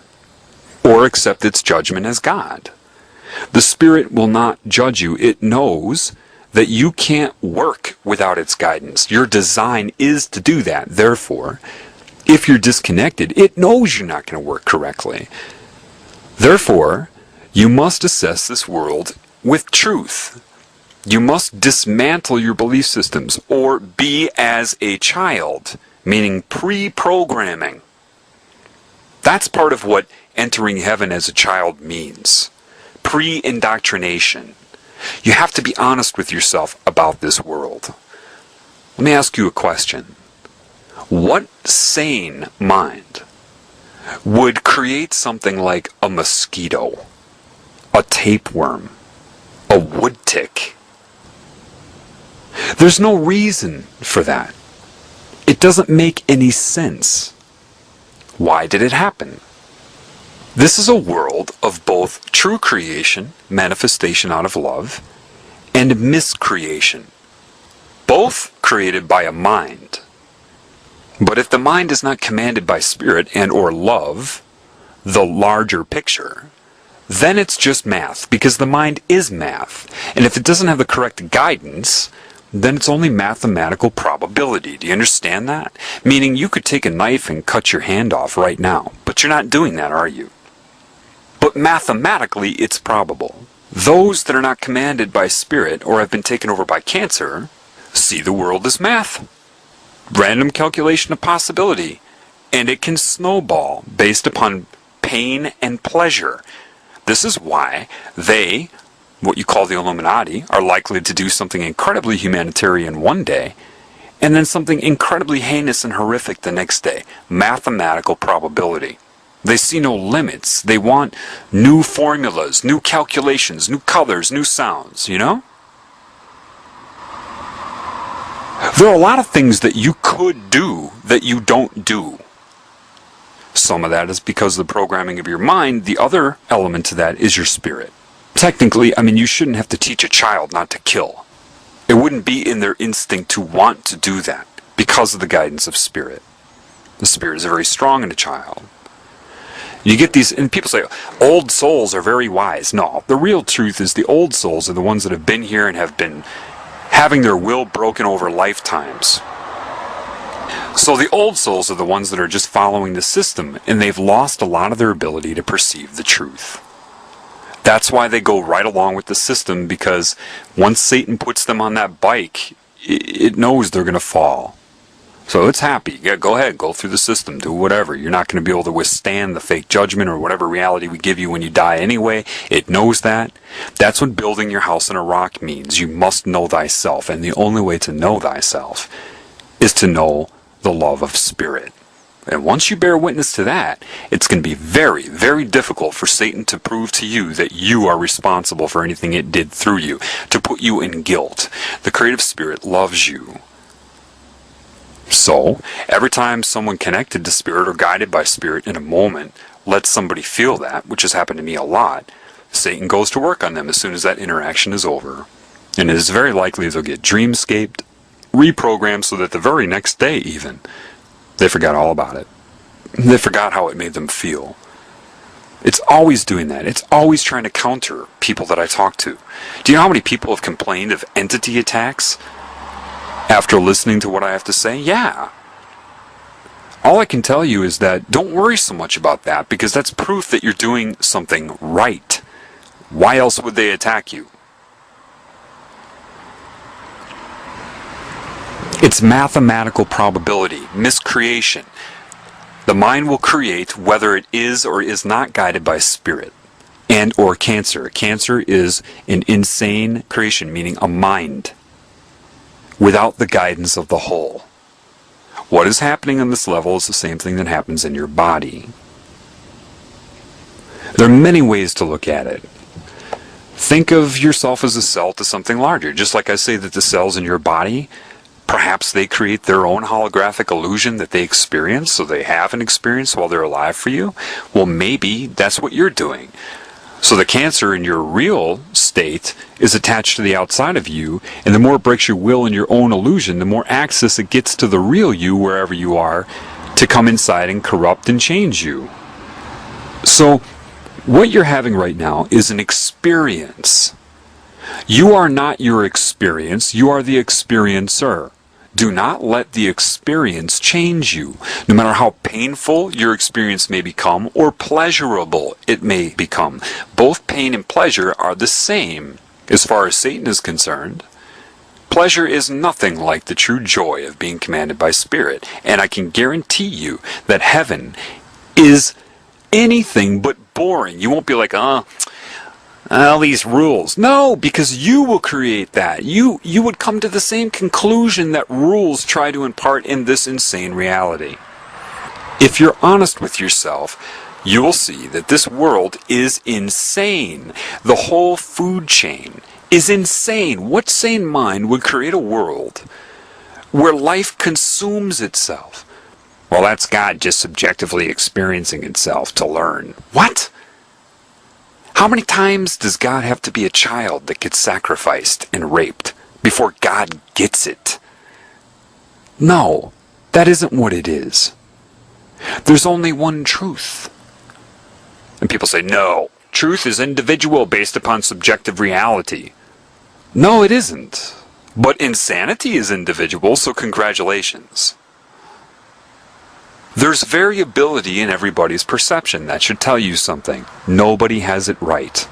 Speaker 1: Or accept its judgment as God. The Spirit will not judge you. It knows that you can't work without its guidance. Your design is to do that. Therefore, if you're disconnected, it knows you're not going to work correctly. Therefore, you must assess this world with truth. You must dismantle your belief systems, or be as a child, meaning pre-programming. That's part of what entering heaven as a child means. Pre-indoctrination. You have to be honest with yourself about this world. Let me ask you a question. What sane mind would create something like a mosquito, a tapeworm, a wood tick? There's no reason for that. It doesn't make any sense. Why did it happen? This is a world of both true creation, manifestation out of love, and miscreation, both created by a mind. But if the mind is not commanded by spirit and or love, the larger picture, then it's just math, because the mind is math. And if it doesn't have the correct guidance, then it's only mathematical probability. Do you understand that? Meaning you could take a knife and cut your hand off right now, but you're not doing that, are you? But mathematically, it's probable. Those that are not commanded by spirit or have been taken over by cancer see the world as math. Random calculation of possibility. And it can snowball based upon pain and pleasure. This is why they, what you call the Illuminati, are likely to do something incredibly humanitarian one day, and then something incredibly heinous and horrific the next day. Mathematical probability. They see no limits. They want new formulas, new calculations, new colors, new sounds, you know? There are a lot of things that you could do that you don't do. Some of that is because of the programming of your mind. The other element to that is your spirit. Technically, you shouldn't have to teach a child not to kill. It wouldn't be in their instinct to want to do that because of the guidance of spirit. The spirit is very strong in a child. You get these, and people say, old souls are very wise. No, the real truth is the old souls are the ones that have been here and have been having their will broken over lifetimes. So the old souls are the ones that are just following the system, and they've lost a lot of their ability to perceive the truth. That's why they go right along with the system, because once Satan puts them on that bike, it knows they're going to fall. So it's happy. Yeah, go ahead, go through the system, do whatever. You're not going to be able to withstand the fake judgment or whatever reality we give you when you die anyway. It knows that. That's what building your house in a rock means. You must know thyself, and the only way to know thyself is to know the love of spirit. And once you bear witness to that, it's going to be very, very difficult for Satan to prove to you that you are responsible for anything it did through you, to put you in guilt. The creative spirit loves you. So, every time someone connected to spirit or guided by spirit in a moment lets somebody feel that, which has happened to me a lot, Satan goes to work on them as soon as that interaction is over. And it is very likely they'll get dreamscaped, reprogrammed so that the very next day even, they forgot all about it. They forgot how it made them feel. It's always doing that. It's always trying to counter people that I talk to. Do you know how many people have complained of entity attacks after listening to what I have to say? Yeah. All I can tell you is that don't worry so much about that, because that's proof that you're doing something right. Why else would they attack you? It's mathematical probability, miscreation. The mind will create whether it is or is not guided by spirit and or cancer. Cancer is an insane creation, meaning a mind without the guidance of the whole. What is happening on this level is the same thing that happens in your body. There are many ways to look at it. Think of yourself as a cell to something larger. Just like I say that the cells in your body, perhaps they create their own holographic illusion that they experience, so they have an experience while they're alive for you. Well, maybe that's what you're doing. So the cancer in your real state is attached to the outside of you, and the more it breaks your will and your own illusion, the more access it gets to the real you, wherever you are, to come inside and corrupt and change you. So what you're having right now is an experience. You are not your experience, you are the experiencer. Do not let the experience change you, no matter how painful your experience may become or pleasurable it may become. Both pain and pleasure are the same as far as Satan is concerned. Pleasure is nothing like the true joy of being commanded by Spirit, and I can guarantee you that heaven is anything but boring. You won't be like, all these rules. No, because you will create that. You would come to the same conclusion that rules try to impart in this insane reality. If you're honest with yourself, you will see that this world is insane. The whole food chain is insane. What sane mind would create a world where life consumes itself? Well, that's God just subjectively experiencing itself to learn. What? How many times does God have to be a child that gets sacrificed and raped before God gets it? No, that isn't what it is. There's only one truth. And people say, no, truth is individual based upon subjective reality. No, it isn't. But insanity is individual, so congratulations. There's variability in everybody's perception. That should tell you something. Nobody has it right.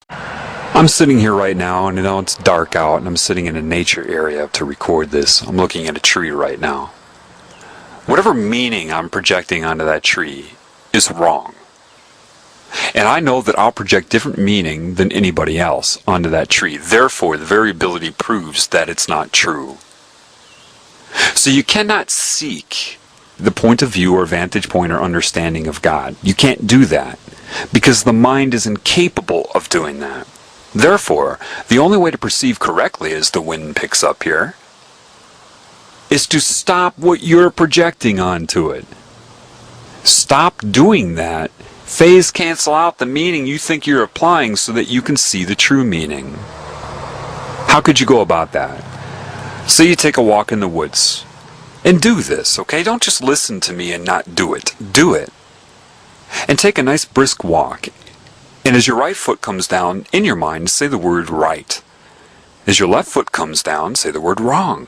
Speaker 1: I'm sitting here right now, and it's dark out, and I'm sitting in a nature area to record this. I'm looking at a tree right now. Whatever meaning I'm projecting onto that tree is wrong. And I know that I'll project different meaning than anybody else onto that tree. Therefore, the variability proves that it's not true. So you cannot seek the point of view or vantage point or understanding of God. You can't do that because the mind is incapable of doing that. Therefore, the only way to perceive correctly as the wind picks up here is to stop what you're projecting onto it. Stop doing that. Phase cancel out the meaning you think you're applying so that you can see the true meaning. How could you go about that? Say you take a walk in the woods. And do this, okay? Don't just listen to me and not do it. Do it. And take a nice brisk walk. And as your right foot comes down, in your mind, say the word right. As your left foot comes down, say the word wrong.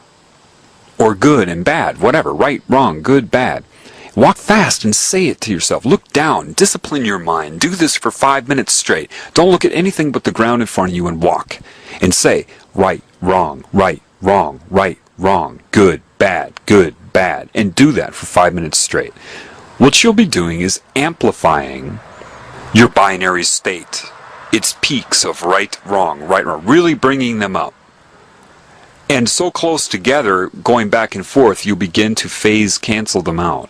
Speaker 1: Or good and bad, whatever. Right, wrong, good, bad. Walk fast and say it to yourself. Look down. Discipline your mind. Do this for 5 minutes straight. Don't look at anything but the ground in front of you and walk. And say, right, wrong, right, wrong, right, wrong, good, bad, and do that for 5 minutes straight. What you'll be doing is amplifying your binary state, its peaks of right, wrong, really bringing them up. And so close together, going back and forth, you'll begin to phase cancel them out.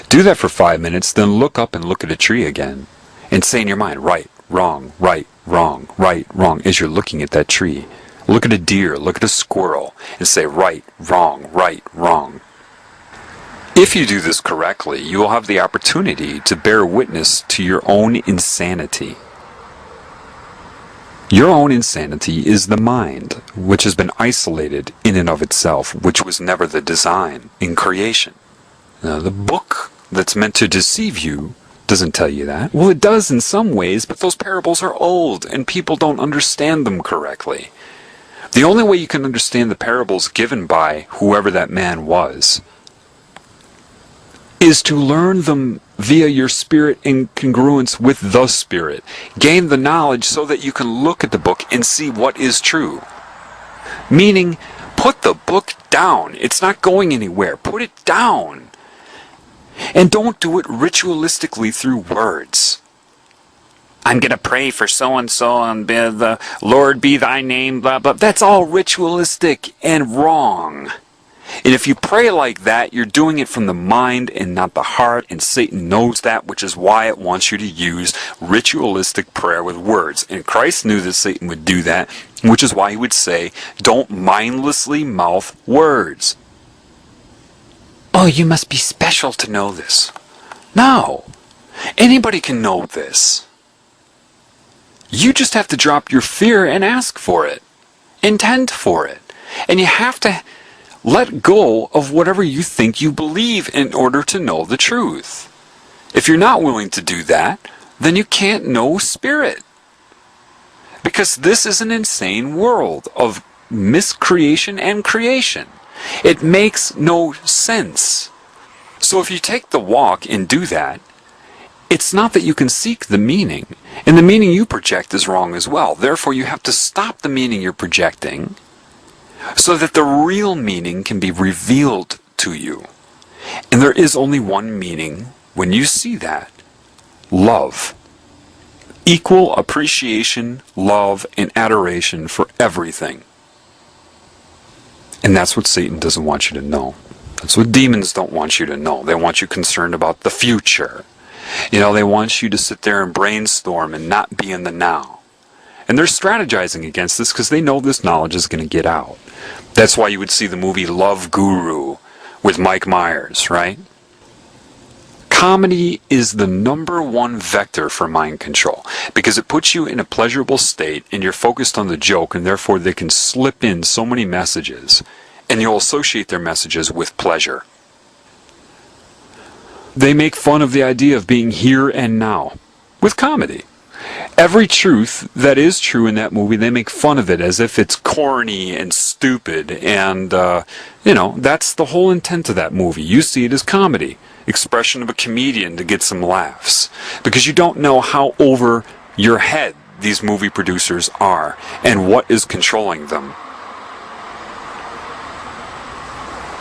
Speaker 1: Do that for 5 minutes, then look up and look at a tree again, and say in your mind, right, wrong, right, wrong, as you're looking at that tree. Look at a deer, look at a squirrel, and say right, wrong, right, wrong. If you do this correctly, you will have the opportunity to bear witness to your own insanity. Your own insanity is the mind, which has been isolated in and of itself, which was never the design in creation. Now, the book that's meant to deceive you doesn't tell you that. Well, it does in some ways, but those parables are old, and people don't understand them correctly. The only way you can understand the parables given by whoever that man was is to learn them via your spirit in congruence with the Spirit. Gain the knowledge so that you can look at the book and see what is true. Meaning, put the book down. It's not going anywhere. Put it down. And don't do it ritualistically through words. I'm going to pray for so-and-so and be the Lord be thy name, blah, blah. That's all ritualistic and wrong. And if you pray like that, you're doing it from the mind and not the heart, and Satan knows that, which is why it wants you to use ritualistic prayer with words. And Christ knew that Satan would do that, which is why he would say, don't mindlessly mouth words. Oh, you must be special to know this. No. Anybody can know this. You just have to drop your fear and ask for it. Intend for it. And you have to let go of whatever you think you believe in order to know the truth. If you're not willing to do that, then you can't know spirit. Because this is an insane world of miscreation and creation. It makes no sense. So if you take the walk and do that, it's not that you can seek the meaning, and the meaning you project is wrong as well. Therefore, you have to stop the meaning you're projecting so that the real meaning can be revealed to you. And there is only one meaning when you see that: love. Equal appreciation, love, and adoration for everything. And that's what Satan doesn't want you to know. That's what demons don't want you to know. They want you concerned about the future. They want you to sit there and brainstorm and not be in the now. And they're strategizing against this because they know this knowledge is going to get out. That's why you would see the movie Love Guru with Mike Myers, right? Comedy is the #1 vector for mind control because it puts you in a pleasurable state and you're focused on the joke, and therefore they can slip in so many messages and you'll associate their messages with pleasure. They make fun of the idea of being here and now with comedy. Every truth that is true in that movie, they make fun of it as if it's corny and stupid, and that's the whole intent of that movie. You see it as comedy, expression of a comedian to get some laughs, because you don't know how over your head these movie producers are and what is controlling them.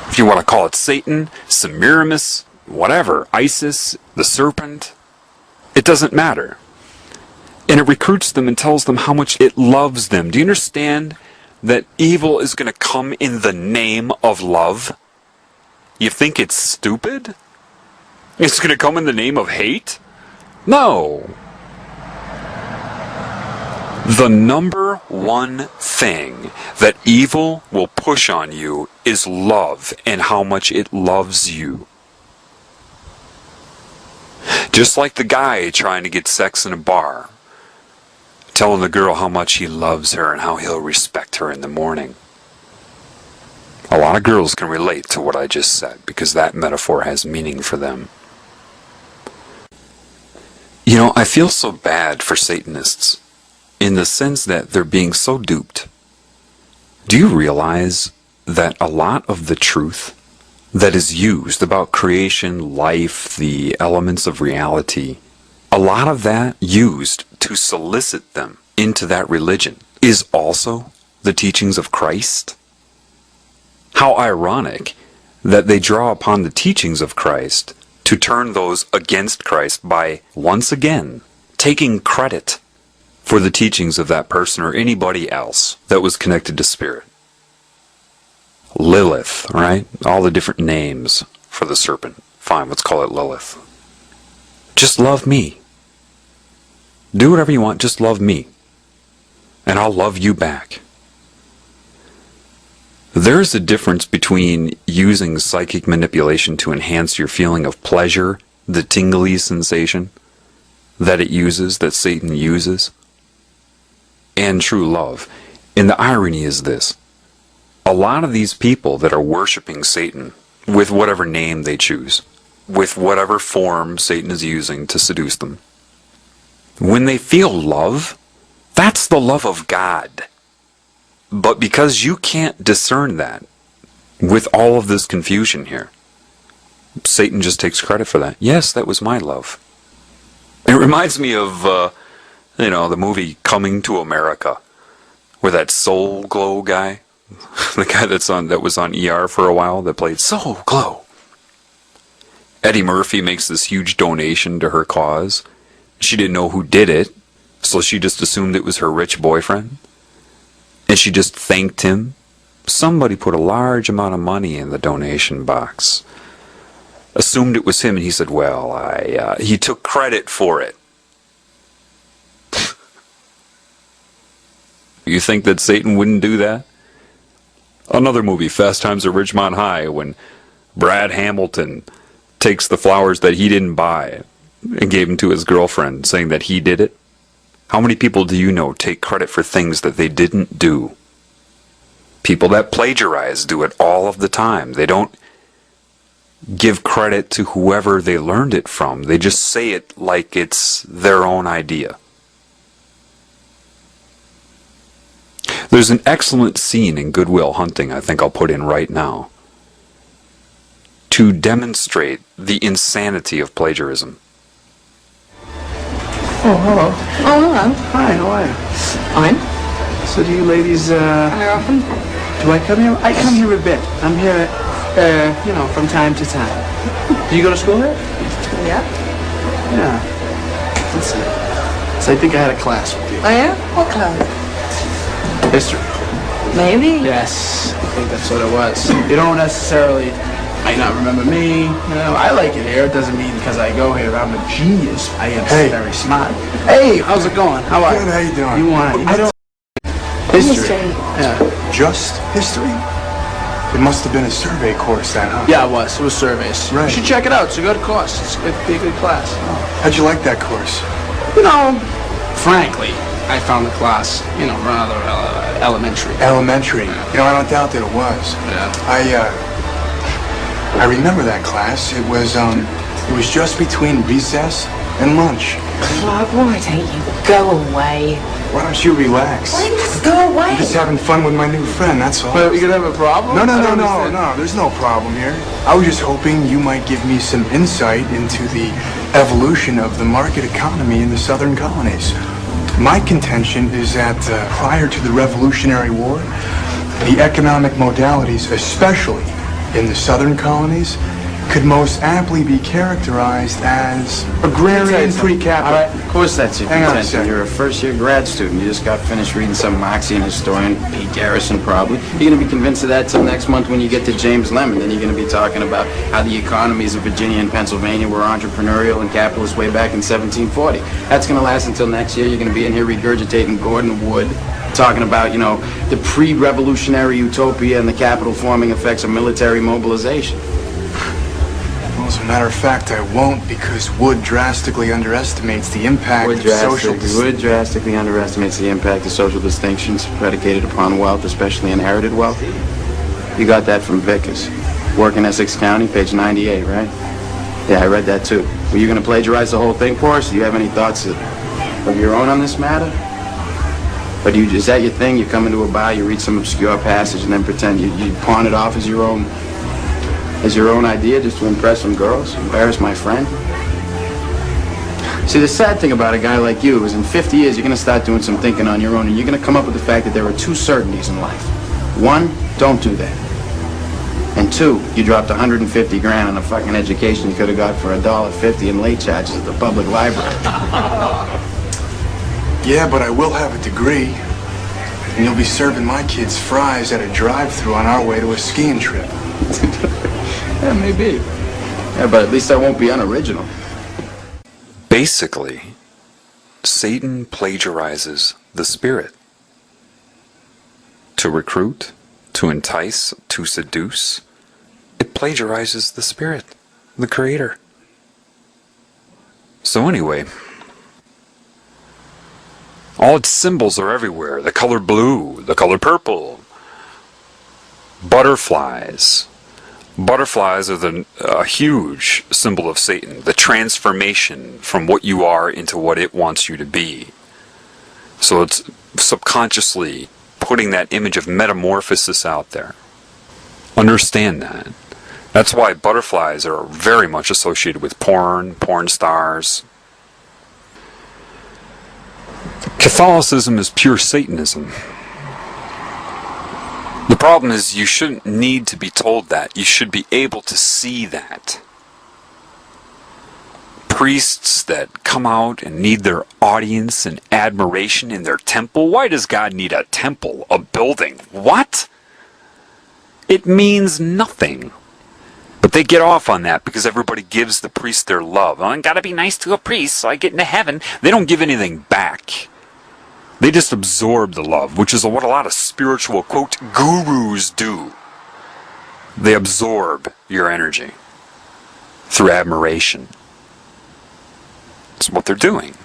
Speaker 1: If you want to call it Satan, Semiramis, whatever, Isis, the serpent, it doesn't matter. And it recruits them and tells them how much it loves them. Do you understand that evil is going to come in the name of love? You think it's stupid? It's going to come in the name of hate? No. The #1 thing that evil will push on you is love and how much it loves you. Just like the guy trying to get sex in a bar, telling the girl how much he loves her and how he'll respect her in the morning. A lot of girls can relate to what I just said because that metaphor has meaning for them. I feel so bad for Satanists in the sense that they're being so duped. Do you realize that a lot of the truth that is used about creation, life, the elements of reality, a lot of that used to solicit them into that religion is also the teachings of Christ? How ironic that they draw upon the teachings of Christ to turn those against Christ by, once again, taking credit for the teachings of that person or anybody else that was connected to spirit. Lilith, right? All the different names for the serpent. Fine, let's call it Lilith. Just love me. Do whatever you want, just love me. And I'll love you back. There's a difference between using psychic manipulation to enhance your feeling of pleasure, the tingly sensation that it uses, that Satan uses, and true love. And the irony is this. A lot of these people that are worshiping Satan with whatever name they choose, with whatever form Satan is using to seduce them, when they feel love, that's the love of God. But because you can't discern that with all of this confusion here, Satan just takes credit for that. Yes, that was my love. It reminds me of, the movie Coming to America, where that Soul Glow guy, the guy that was on ER for a while, that played Soul Glow. Eddie Murphy makes this huge donation to her cause. She didn't know who did it, so she just assumed it was her rich boyfriend. And she just thanked him. Somebody put a large amount of money in the donation box. Assumed it was him, and he said, well, he took credit for it. You think that Satan wouldn't do that? Another movie, Fast Times at Ridgemont High, when Brad Hamilton takes the flowers that he didn't buy and gave them to his girlfriend, saying that he did it. How many people do you know take credit for things that they didn't do? People that plagiarize do it all of the time. They don't give credit to whoever they learned it from. They just say it like it's their own idea. There's an excellent scene in Good Will Hunting I think I'll put in right now to demonstrate the insanity of plagiarism.
Speaker 3: Oh, hello.
Speaker 4: Oh, hello.
Speaker 3: Hi, how are you?
Speaker 4: Fine.
Speaker 3: So do you ladies,
Speaker 4: How often?
Speaker 3: do I come here? I come here a bit. I'm here, you know, from time to time. Do you go to school here?
Speaker 4: Yeah.
Speaker 3: Yeah. Let's see. So I think I had a class with you.
Speaker 4: Oh, yeah? What class?
Speaker 3: History.
Speaker 4: Maybe.
Speaker 3: Yes, I think that's what it was. You don't necessarily might not remember me. You know, I like it here. It doesn't mean because I go here I'm a genius. I am very smart. Hey, how's it going? How are you?
Speaker 5: Good, how you doing?
Speaker 3: You want? I don't. History. Yeah.
Speaker 5: Just history? It must have been a survey course then, huh?
Speaker 3: Yeah, it was. It was surveys.
Speaker 5: Right.
Speaker 3: You should check it out. It's a good course. It'd be a good class.
Speaker 5: How'd you like that course?
Speaker 3: You know, frankly, I found the class, you know, rather elementary.
Speaker 5: Elementary. You know, I don't doubt that it was.
Speaker 3: Yeah.
Speaker 5: I remember that class. It was just between recess and lunch.
Speaker 4: Clark, why don't you go away?
Speaker 5: Why don't you relax?
Speaker 4: Why just go away?
Speaker 5: I'm just having fun with my new friend, that's all.
Speaker 3: But you gonna have a problem?
Speaker 5: No,
Speaker 3: I don't understand.
Speaker 5: there's no problem here. I was just hoping you might give me some insight into the evolution of the market economy in the southern colonies. My contention is that prior to the Revolutionary War, the economic modalities, especially in the southern colonies, could most aptly be characterized as agrarian free capital.
Speaker 6: All right, of course that's your
Speaker 5: Hang on a
Speaker 6: contention.
Speaker 5: second.
Speaker 6: You're a first-year grad student. You just got finished reading some Marxian historian, Pete Garrison probably. You're going to be convinced of that till next month when you get to James Lemon. Then you're going to be talking about how the economies of Virginia and Pennsylvania were entrepreneurial and capitalist way back in 1740. That's going to last until next year. You're going to be in here regurgitating Gordon Wood, talking about, you know, the pre-revolutionary utopia and the capital-forming effects of military mobilization.
Speaker 5: Well, as a matter of fact, I won't, because Wood drastically underestimates the impact of social
Speaker 6: Wood drastically underestimates the impact of social distinctions predicated upon wealth, especially inherited wealth. You got that from Vickers. Work in Essex County, page 98, right? Yeah, I read that too. Were you going to plagiarize the whole thing for us? Do you have any thoughts of your own on this matter? Or is that your thing? You come into a bar, you read some obscure passage, and then pretend you pawn it off as your own idea just to impress some girls, embarrass my friend? See, the sad thing about a guy like you is in 50 years you're going to start doing some thinking on your own, and you're going to come up with the fact that there are two certainties in life. One, don't do that. And two, you dropped 150 grand on a fucking education you could have got for $1.50 in late charges at the public library.
Speaker 5: Yeah, but I will have a degree. And you'll be serving my kids fries at a drive-thru on our way to a skiing trip.
Speaker 6: Yeah, maybe. Yeah, but at least I won't be unoriginal.
Speaker 1: Basically, Satan plagiarizes the spirit. To recruit, to entice, to seduce, it plagiarizes the spirit, the creator. So anyway, all its symbols are everywhere. The color blue, the color purple, butterflies. Butterflies are a huge symbol of Satan, the transformation from what you are into what it wants you to be. So it's subconsciously putting that image of metamorphosis out there. Understand that. That's why butterflies are very much associated with porn stars. Catholicism is pure Satanism. The problem is you shouldn't need to be told that. You should be able to see that. Priests that come out and need their audience and admiration in their temple. Why does God need a temple, a building? What? It means nothing. But they get off on that because everybody gives the priest their love. Oh, I gotta be nice to a priest so I get into heaven. They don't give anything back. They just absorb the love, which is what a lot of spiritual, quote, gurus do. They absorb your energy through admiration. That's what they're doing.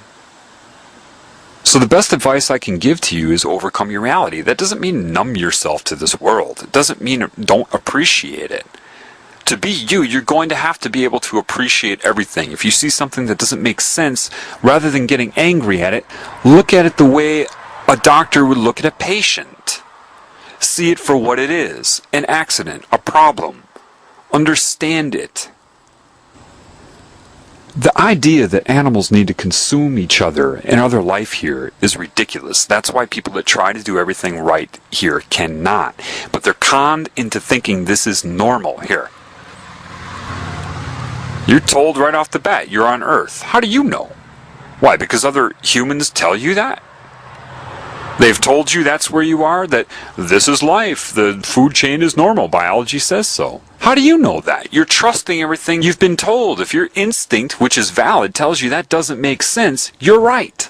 Speaker 1: So the best advice I can give to you is overcome your reality. That doesn't mean numb yourself to this world. It doesn't mean don't appreciate it. To be you, you're going to have to be able to appreciate everything. If you see something that doesn't make sense, rather than getting angry at it, look at it the way a doctor would look at a patient. See it for what it is, an accident, a problem. Understand it. The idea that animals need to consume each other and other life here is ridiculous. That's why people that try to do everything right here cannot. But they're conned into thinking this is normal here. You're told right off the bat you're on Earth. How do you know? Why? Because other humans tell you that? They've told you that's where you are, that this is life, the food chain is normal, biology says so. How do you know that? You're trusting everything you've been told. If your instinct, which is valid, tells you that doesn't make sense, you're right.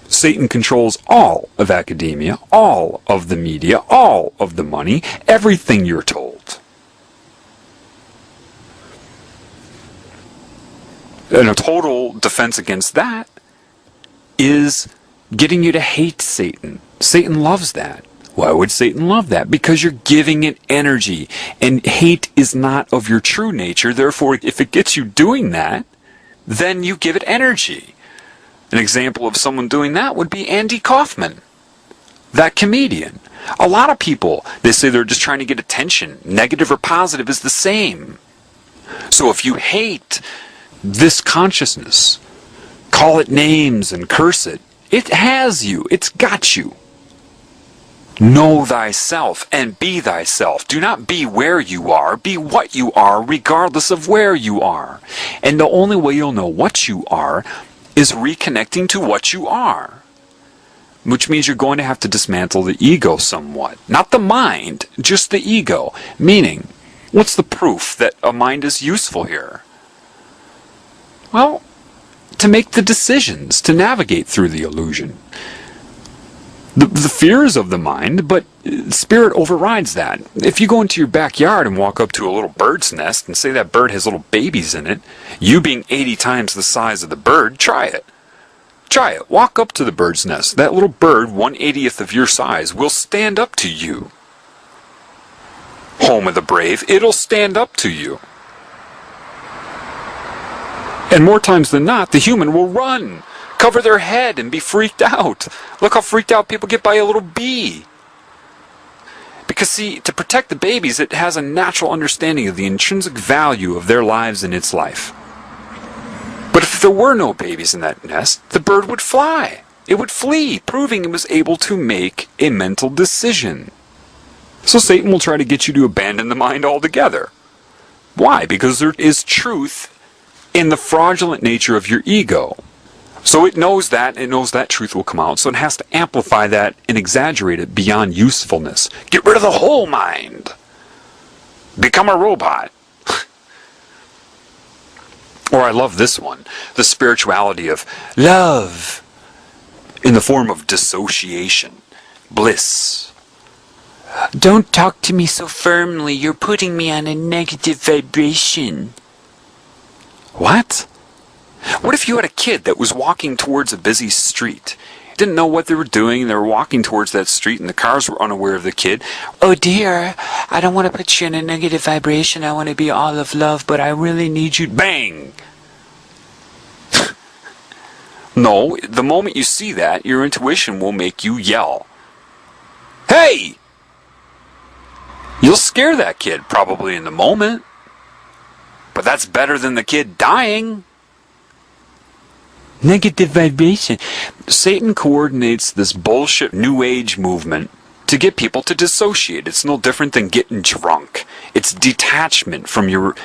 Speaker 1: Satan controls all of academia, all of the media, all of the money, everything you're told. And a total defense against that is getting you to hate Satan. Satan loves that. Why would Satan love that? Because you're giving it energy. And hate is not of your true nature. Therefore, if it gets you doing that, then you give it energy. An example of someone doing that would be Andy Kaufman, that comedian. A lot of people, they say they're just trying to get attention. Negative or positive is the same. So if you hate this consciousness, call it names and curse it, it has you. It's got you. Know thyself and be thyself. Do not be where you are. Be what you are, regardless of where you are. And the only way you'll know what you are is reconnecting to what you are. Which means you're going to have to dismantle the ego somewhat. Not the mind, just the ego. Meaning, what's the proof that a mind is useful here? Well, to make the decisions, to navigate through the illusion. The fears of the mind, but spirit overrides that. If you go into your backyard and walk up to a little bird's nest and say that bird has little babies in it, you being 80 times the size of the bird, try it. Try it. Walk up to the bird's nest. That little bird, 1/80th of your size, will stand up to you. Home of the brave, it'll stand up to you. And more times than not, the human will run, cover their head, and be freaked out. Look how freaked out people get by a little bee. Because see, to protect the babies, it has a natural understanding of the intrinsic value of their lives and its life. But if there were no babies in that nest, the bird would fly. It would flee, proving it was able to make a mental decision. So Satan will try to get you to abandon the mind altogether. Why? Because there is truth in the fraudulent nature of your ego. So it knows that truth will come out, so it has to amplify that and exaggerate it beyond usefulness. Get rid of the whole mind. Become a robot. Or I love this one, the spirituality of love in the form of dissociation, bliss.
Speaker 2: Don't talk to me so firmly. You're putting me on a negative vibration.
Speaker 1: What? What if you had a kid that was walking towards a busy street? Didn't know what they were doing, they were walking towards that street and the cars were unaware of the kid.
Speaker 2: Oh dear, I don't want to put you in a negative vibration. I want to be all of love, but I really need you.
Speaker 1: Bang! No, the moment you see that, your intuition will make you yell. Hey! You'll scare that kid probably in the moment. But that's better than the kid dying.
Speaker 2: Negative vibration.
Speaker 1: Satan coordinates this bullshit New Age movement to get people to dissociate. It's no different than getting drunk. It's detachment from your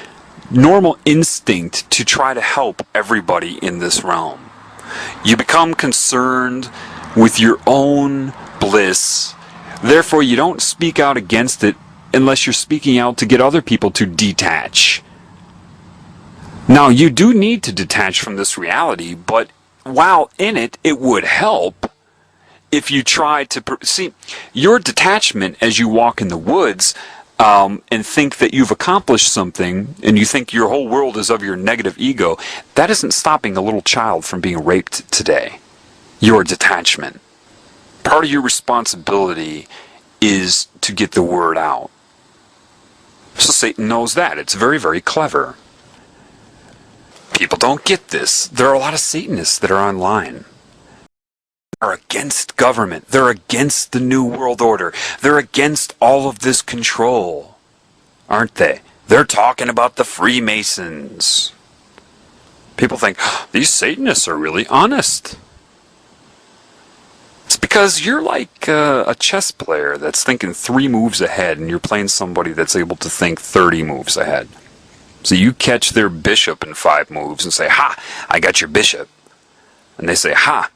Speaker 1: normal instinct to try to help everybody in this realm. You become concerned with your own bliss. Therefore, you don't speak out against it unless you're speaking out to get other people to detach. Now, you do need to detach from this reality, but while in it, it would help if you try to... See, your detachment as you walk in the woods and think that you've accomplished something, and you think your whole world is of your negative ego, that isn't stopping a little child from being raped today. Your detachment. Part of your responsibility is to get the word out. So Satan knows that. It's very, very clever. People don't get this. There are a lot of Satanists that are online. They're against government. They're against the New World Order. They're against all of this control. Aren't they? They're talking about the Freemasons. People think, these Satanists are really honest. It's because you're like a chess player that's thinking 3 moves ahead, and you're playing somebody that's able to think 30 moves ahead. So you catch their bishop in 5 moves and say, ha, I got your bishop. And they say, ha,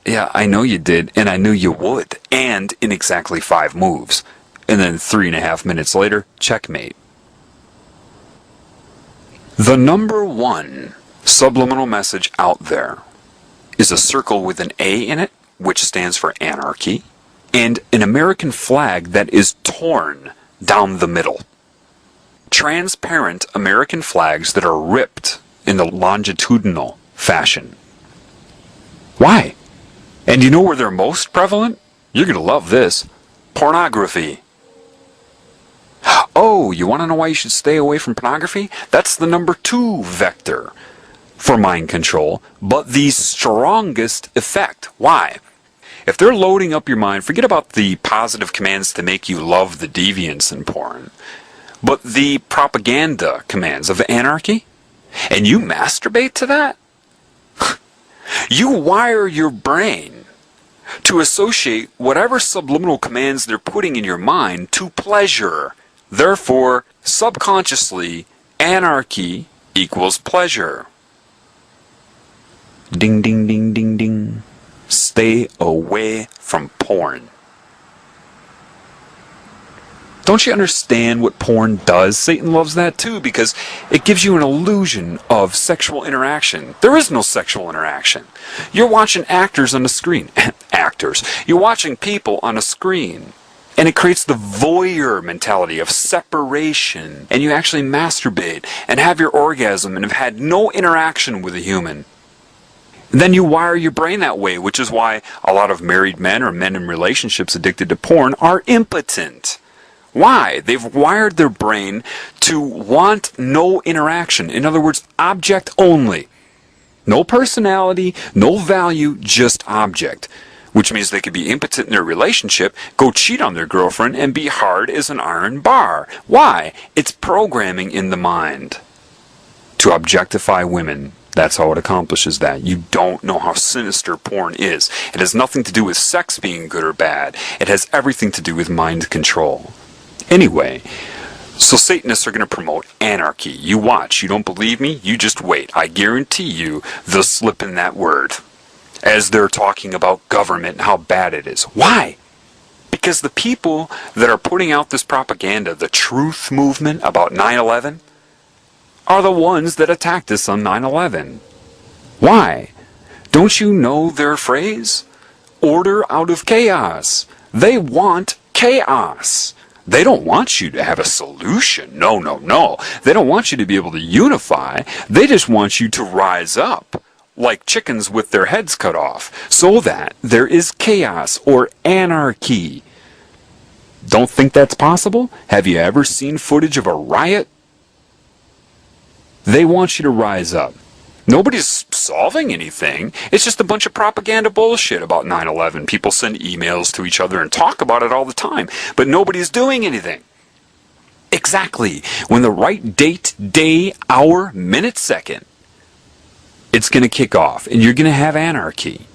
Speaker 1: yeah, I know you did, and I knew you would, and in exactly 5 moves. And then 3.5 minutes later, checkmate. The number 1 subliminal message out there is a circle with an A in it, which stands for anarchy, and an American flag that is torn down the middle. Transparent American flags that are ripped in the longitudinal fashion. Why? And you know where they're most prevalent? You're going to love this. Pornography. Oh, you want to know why you should stay away from pornography? That's the number 2 vector for mind control, but the strongest effect. Why? If they're loading up your mind, forget about the positive commands to make you love the deviance in porn, but the propaganda commands of anarchy, and you masturbate to that, you wire your brain to associate whatever subliminal commands they're putting in your mind to pleasure. Therefore, subconsciously, anarchy equals pleasure. Ding, ding, ding, ding, ding. Stay away from porn. Don't you understand what porn does? Satan loves that too because it gives you an illusion of sexual interaction. There is no sexual interaction. You're watching actors on a screen. Actors. You're watching people on a screen. And it creates the voyeur mentality of separation. And you actually masturbate and have your orgasm and have had no interaction with a human. And then you wire your brain that way, which is why a lot of married men or men in relationships addicted to porn are impotent. Why? They've wired their brain to want no interaction. In other words, object only. No personality, no value, just object. Which means they could be impotent in their relationship, go cheat on their girlfriend, and be hard as an iron bar. Why? It's programming in the mind to objectify women. That's how it accomplishes that. You don't know how sinister porn is. It has nothing to do with sex being good or bad. It has everything to do with mind control. Anyway, so Satanists are going to promote anarchy. You watch. You don't believe me? You just wait. I guarantee you they'll slip in that word as they're talking about government and how bad it is. Why? Because the people that are putting out this propaganda, the truth movement about 9/11, are the ones that attacked us on 9/11. Why? Don't you know their phrase? Order out of chaos. They want chaos. They don't want you to have a solution. No, no, no. They don't want you to be able to unify. They just want you to rise up like chickens with their heads cut off so that there is chaos or anarchy. Don't think that's possible? Have you ever seen footage of a riot? They want you to rise up. Nobody's solving anything. It's just a bunch of propaganda bullshit about 9/11. People send emails to each other and talk about it all the time, but nobody's doing anything. Exactly. When the right date, day, hour, minute, second, it's going to kick off, and you're going to have anarchy.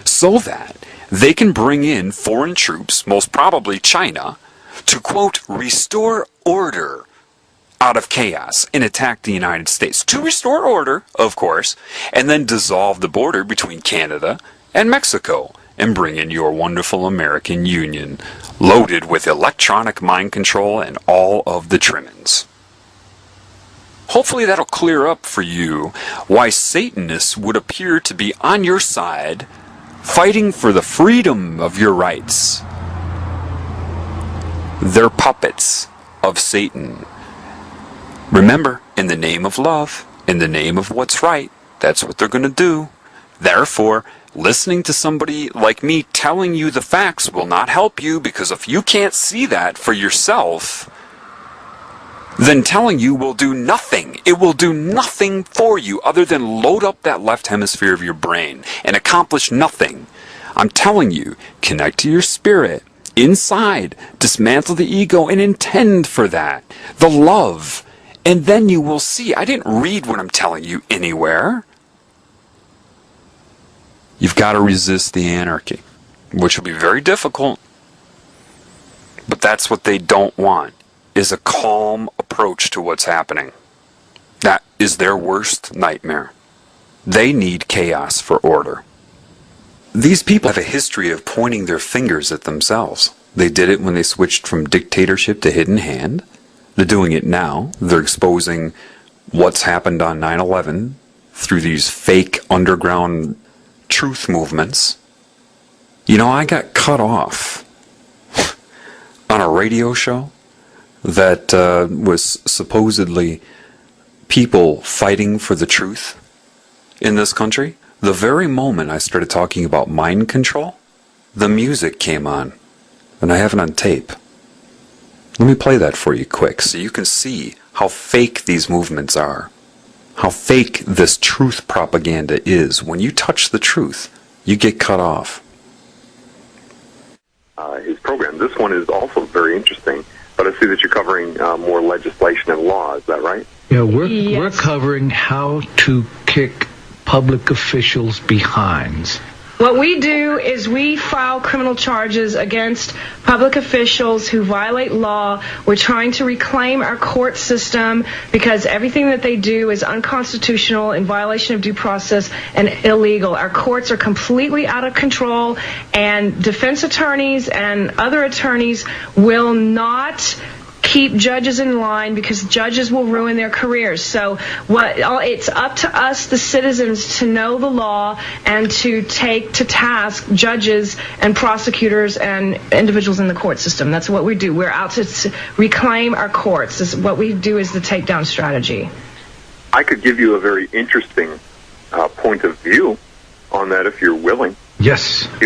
Speaker 1: So that they can bring in foreign troops, most probably China, to, quote, restore order out of chaos and attack the United States. To restore order, of course, and then dissolve the border between Canada and Mexico and bring in your wonderful American Union, loaded with electronic mind control and all of the trimmings. Hopefully that'll clear up for you why Satanists would appear to be on your side, fighting for the freedom of your rights. They're puppets of Satan. Remember, in the name of love, in the name of what's right, that's what they're going to do. Therefore, listening to somebody like me telling you the facts will not help you, because if you can't see that for yourself, then telling you will do nothing. It will do nothing for you other than load up that left hemisphere of your brain and accomplish nothing. I'm telling you, connect to your spirit, inside, dismantle the ego and intend for that, the love, and then you will see. I didn't read what I'm telling you anywhere. You've got to resist the anarchy, which will be very difficult, but that's what they don't want, is a calm approach to what's happening. That is their worst nightmare. They need chaos for order. These people have a history of pointing their fingers at themselves. They did it when they switched from dictatorship to hidden hand. They're doing it now. They're exposing what's happened on 9/11 through these fake underground truth movements. You know, I got cut off on a radio show that was supposedly people fighting for the truth in this country. The very moment I started talking about mind control, the music came on, and I have it on tape. Let me play that for you quick so you can see how fake these movements are, how fake this truth propaganda is. When you touch the truth, you get cut off.
Speaker 7: His program. This one is also very interesting, but I see that you're covering more legislation and law. Is that right?
Speaker 8: Yeah, we're covering how to kick public officials' behinds.
Speaker 9: What we do is we file criminal charges against public officials who violate law. We're trying to reclaim our court system because everything that they do is unconstitutional, in violation of due process, and illegal. Our courts are completely out of control, and defense attorneys and other attorneys will not keep judges in line because judges will ruin their careers. So it's up to us, the citizens, to know the law and to take to task judges and prosecutors and individuals in the court system. That's what we do. We're out to reclaim our courts. What we do is the takedown strategy.
Speaker 7: I could give you a very interesting point of view on that if you're willing.
Speaker 8: Yes.
Speaker 7: The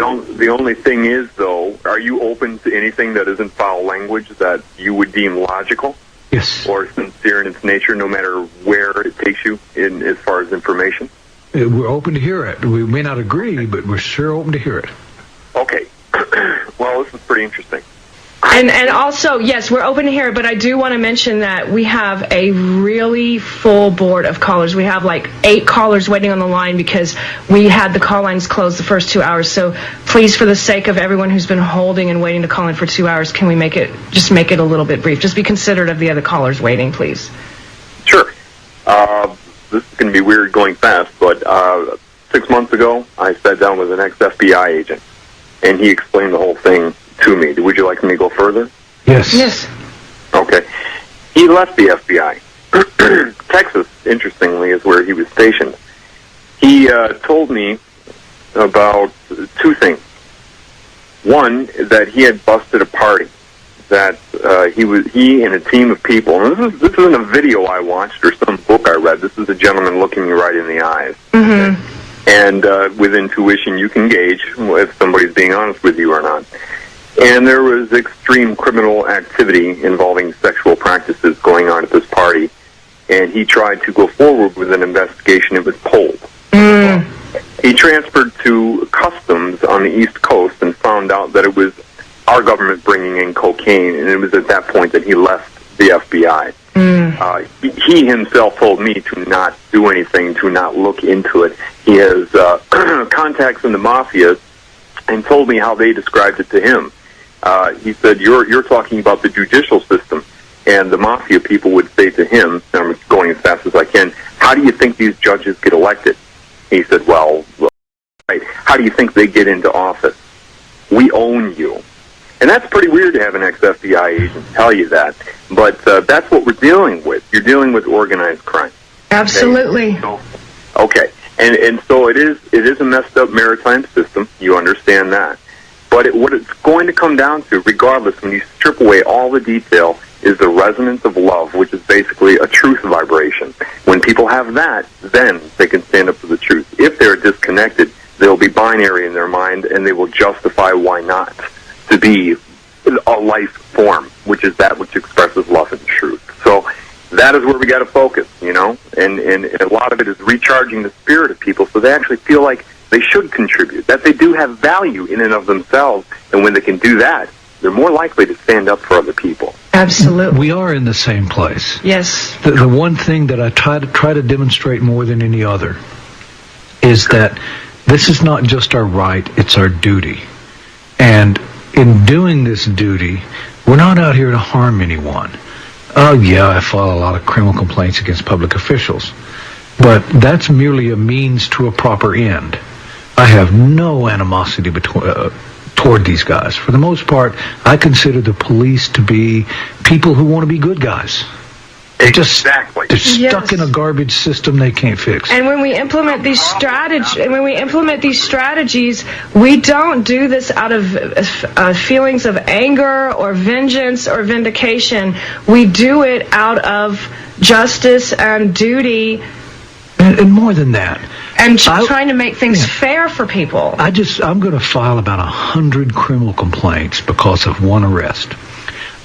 Speaker 7: only thing is, though, are you open to anything that isn't foul language that you would deem logical?
Speaker 8: Yes.
Speaker 7: Or sincere in its nature, no matter where it takes you in as far as information?
Speaker 8: We're open to hear it. We may not agree, but we're sure open to hear it.
Speaker 7: Okay. Well, this is pretty interesting.
Speaker 9: And also, yes, we're open to hear it, but I do want to mention that we have a really full board of callers. We have like 8 callers waiting on the line because we had the call lines closed the first 2 hours. So please, for the sake of everyone who's been holding and waiting to call in for 2 hours, can we make it a little bit brief? Just be considerate of the other callers waiting, please.
Speaker 7: Sure. This is going to be weird going fast, but 6 months ago, I sat down with an ex-FBI agent, and he explained the whole thing to me. Would you like me to go further?
Speaker 8: Yes.
Speaker 9: Yes.
Speaker 7: Okay. He left the FBI. Texas, interestingly, is where he was stationed. He told me about 2 things. One, that he had busted a party. That he and a team of people, and this isn't a video I watched or some book I read. This is a gentleman looking me right in the eyes. Mm-hmm. And with intuition, you can gauge if somebody's being honest with you or not. And there was extreme criminal activity involving sexual practices going on at this party. And he tried to go forward with an investigation. It was pulled. Mm. He transferred to customs on the East Coast and found out that it was our government bringing in cocaine. And it was at that point that he left the FBI. Mm. He himself told me to not do anything, to not look into it. He has contacts in the mafia and told me how they described it to him. He said, you're talking about the judicial system. And the mafia people would say to him, and I'm going as fast as I can, how do you think these judges get elected? He said, well, right. How do you think they get into office? We own you. And that's pretty weird to have an ex-FBI agent tell you that. But that's what we're dealing with. You're dealing with organized crime.
Speaker 9: Absolutely.
Speaker 7: Okay. And so it is a messed up maritime system. You understand that. But what it's going to come down to, regardless, when you strip away all the detail, is the resonance of love, which is basically a truth vibration. When people have that, then they can stand up for the truth. If they're disconnected, they'll be binary in their mind, and they will justify why not to be a life form, which is that which expresses love and truth. So that is where we got to focus, you know, and a lot of it is recharging the spirit of people so they actually feel like they should contribute, that they do have value in and of themselves, and when they can do that, they're more likely to stand up for other people.
Speaker 9: Absolutely.
Speaker 8: We are in the same place.
Speaker 9: Yes.
Speaker 8: The one thing that I try to demonstrate more than any other is that this is not just our right, it's our duty. And in doing this duty, we're not out here to harm anyone. Oh yeah, I file a lot of criminal complaints against public officials. But that's merely a means to a proper end. I have no animosity toward these guys. For the most part, I consider the police to be people who want to be good guys.
Speaker 7: Exactly.
Speaker 8: They're stuck in a garbage system they can't fix.
Speaker 9: And when we implement these strategies, we don't do this out of feelings of anger or vengeance or vindication. We do it out of justice and duty.
Speaker 8: And more than that.
Speaker 9: And trying to make things fair for people.
Speaker 8: I'm going to file about 100 criminal complaints because of one arrest.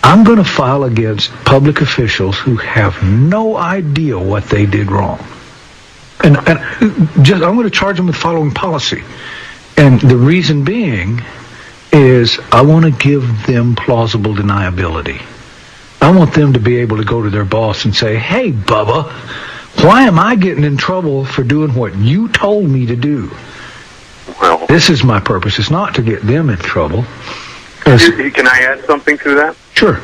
Speaker 8: I'm going to file against public officials who have no idea what they did wrong. And I'm going to charge them with following policy. And the reason being is I want to give them plausible deniability. I want them to be able to go to their boss and say, hey, Bubba, why am I getting in trouble for doing what you told me to do?
Speaker 7: Well,
Speaker 8: this is my purpose. It's not to get them in trouble.
Speaker 7: Can I add something to that?
Speaker 8: Sure.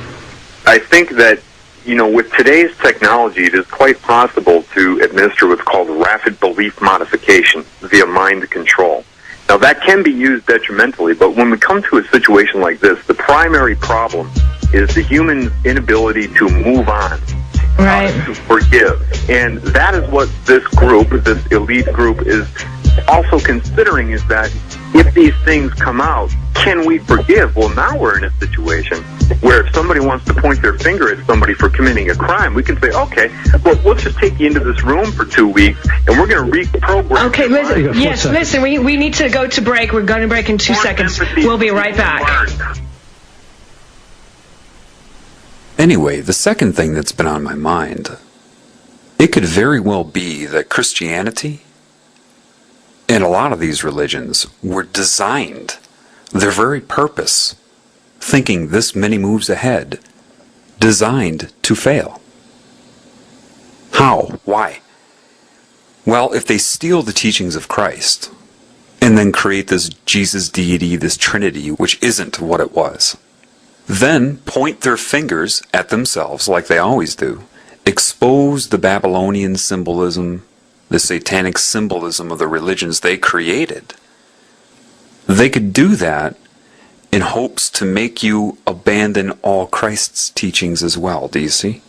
Speaker 7: I think that, you know, with today's technology, it is quite possible to administer what's called rapid belief modification via mind control. Now, that can be used detrimentally, but when we come to a situation like this, the primary problem is the human inability to move on.
Speaker 9: Right.
Speaker 7: To forgive. And that is what this group, this elite group, is also considering, is that if these things come out, can we forgive? Well, now we're in a situation where if somebody wants to point their finger at somebody for committing a crime, we can say, okay, well, let's just take you into this room for 2 weeks, and we're going to reprogram.
Speaker 9: Okay, listen, we need to go to break. We're going to break in 2 seconds. We'll be right back.
Speaker 1: Anyway, the second thing that's been on my mind, it could very well be that Christianity and a lot of these religions were designed, their very purpose, thinking this many moves ahead, designed to fail. How? Why? Well, if they steal the teachings of Christ and then create this Jesus deity, this Trinity, which isn't what it was, then point their fingers at themselves like they always do, expose the Babylonian symbolism, the satanic symbolism of the religions they created. They could do that in hopes to make you abandon all Christ's teachings as well, do you see?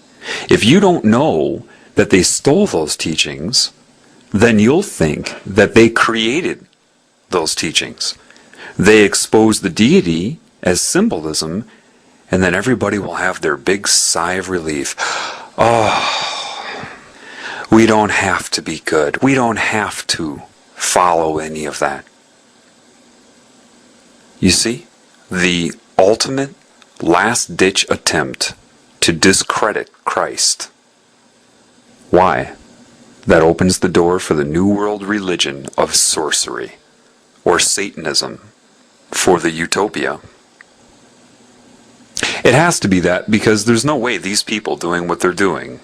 Speaker 1: If you don't know that they stole those teachings, then you'll think that they created those teachings. They expose the deity as symbolism, and then everybody will have their big sigh of relief. Oh, we don't have to be good. We don't have to follow any of that. You see, the ultimate last-ditch attempt to discredit Christ. Why? That opens the door for the New World religion of sorcery, or Satanism, for the utopia. It has to be that because there's no way these people doing what they're doing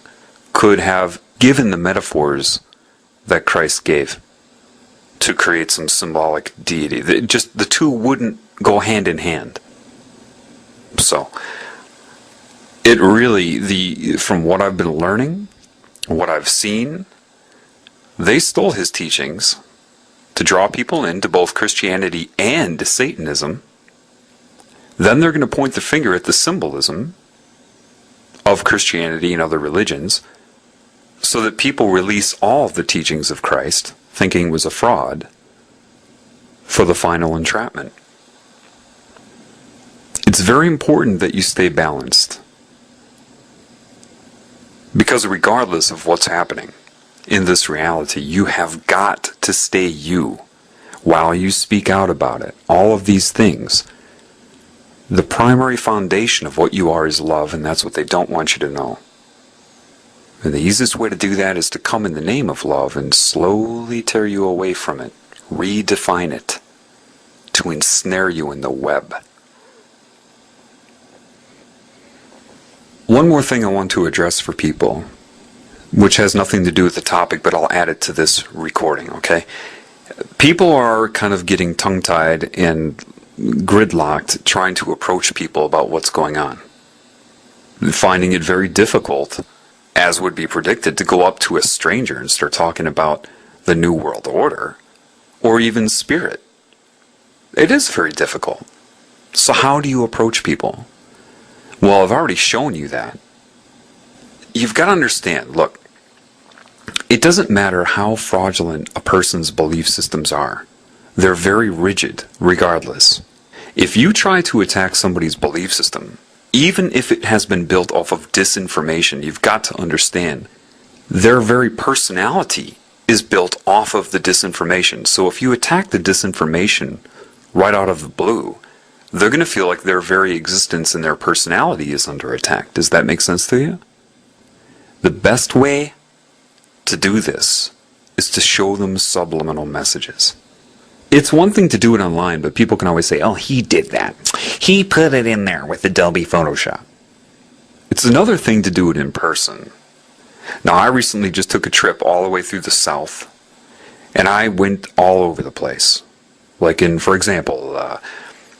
Speaker 1: could have given the metaphors that Christ gave to create some symbolic deity. The two wouldn't go hand in hand. So, it really, from what I've been learning, what I've seen, they stole his teachings to draw people into both Christianity and Satanism. Then they're going to point the finger at the symbolism of Christianity and other religions so that people release all of the teachings of Christ, thinking was a fraud, for the final entrapment. It's very important that you stay balanced. Because regardless of what's happening in this reality, you have got to stay you while you speak out about it. All of these things. The primary foundation of what you are is love, and that's what they don't want you to know. And the easiest way to do that is to come in the name of love and slowly tear you away from it, redefine it, to ensnare you in the web. One more thing I want to address for people, which has nothing to do with the topic, but I'll add it to this recording, okay? People are kind of getting tongue-tied and gridlocked trying to approach people about what's going on. Finding it very difficult, as would be predicted, to go up to a stranger and start talking about the New World Order, or even spirit. It is very difficult. So how do you approach people? Well, I've already shown you that. You've got to understand, look, it doesn't matter how fraudulent a person's belief systems are. They're very rigid, regardless. If you try to attack somebody's belief system, even if it has been built off of disinformation, you've got to understand their very personality is built off of the disinformation. So if you attack the disinformation right out of the blue, they're going to feel like their very existence and their personality is under attack. Does that make sense to you? The best way to do this is to show them subliminal messages. It's one thing to do it online, but people can always say, oh, he did that. He put it in there with Adobe Photoshop. It's another thing to do it in person. Now, I recently just took a trip all the way through the South, and I went all over the place. Like in, for example,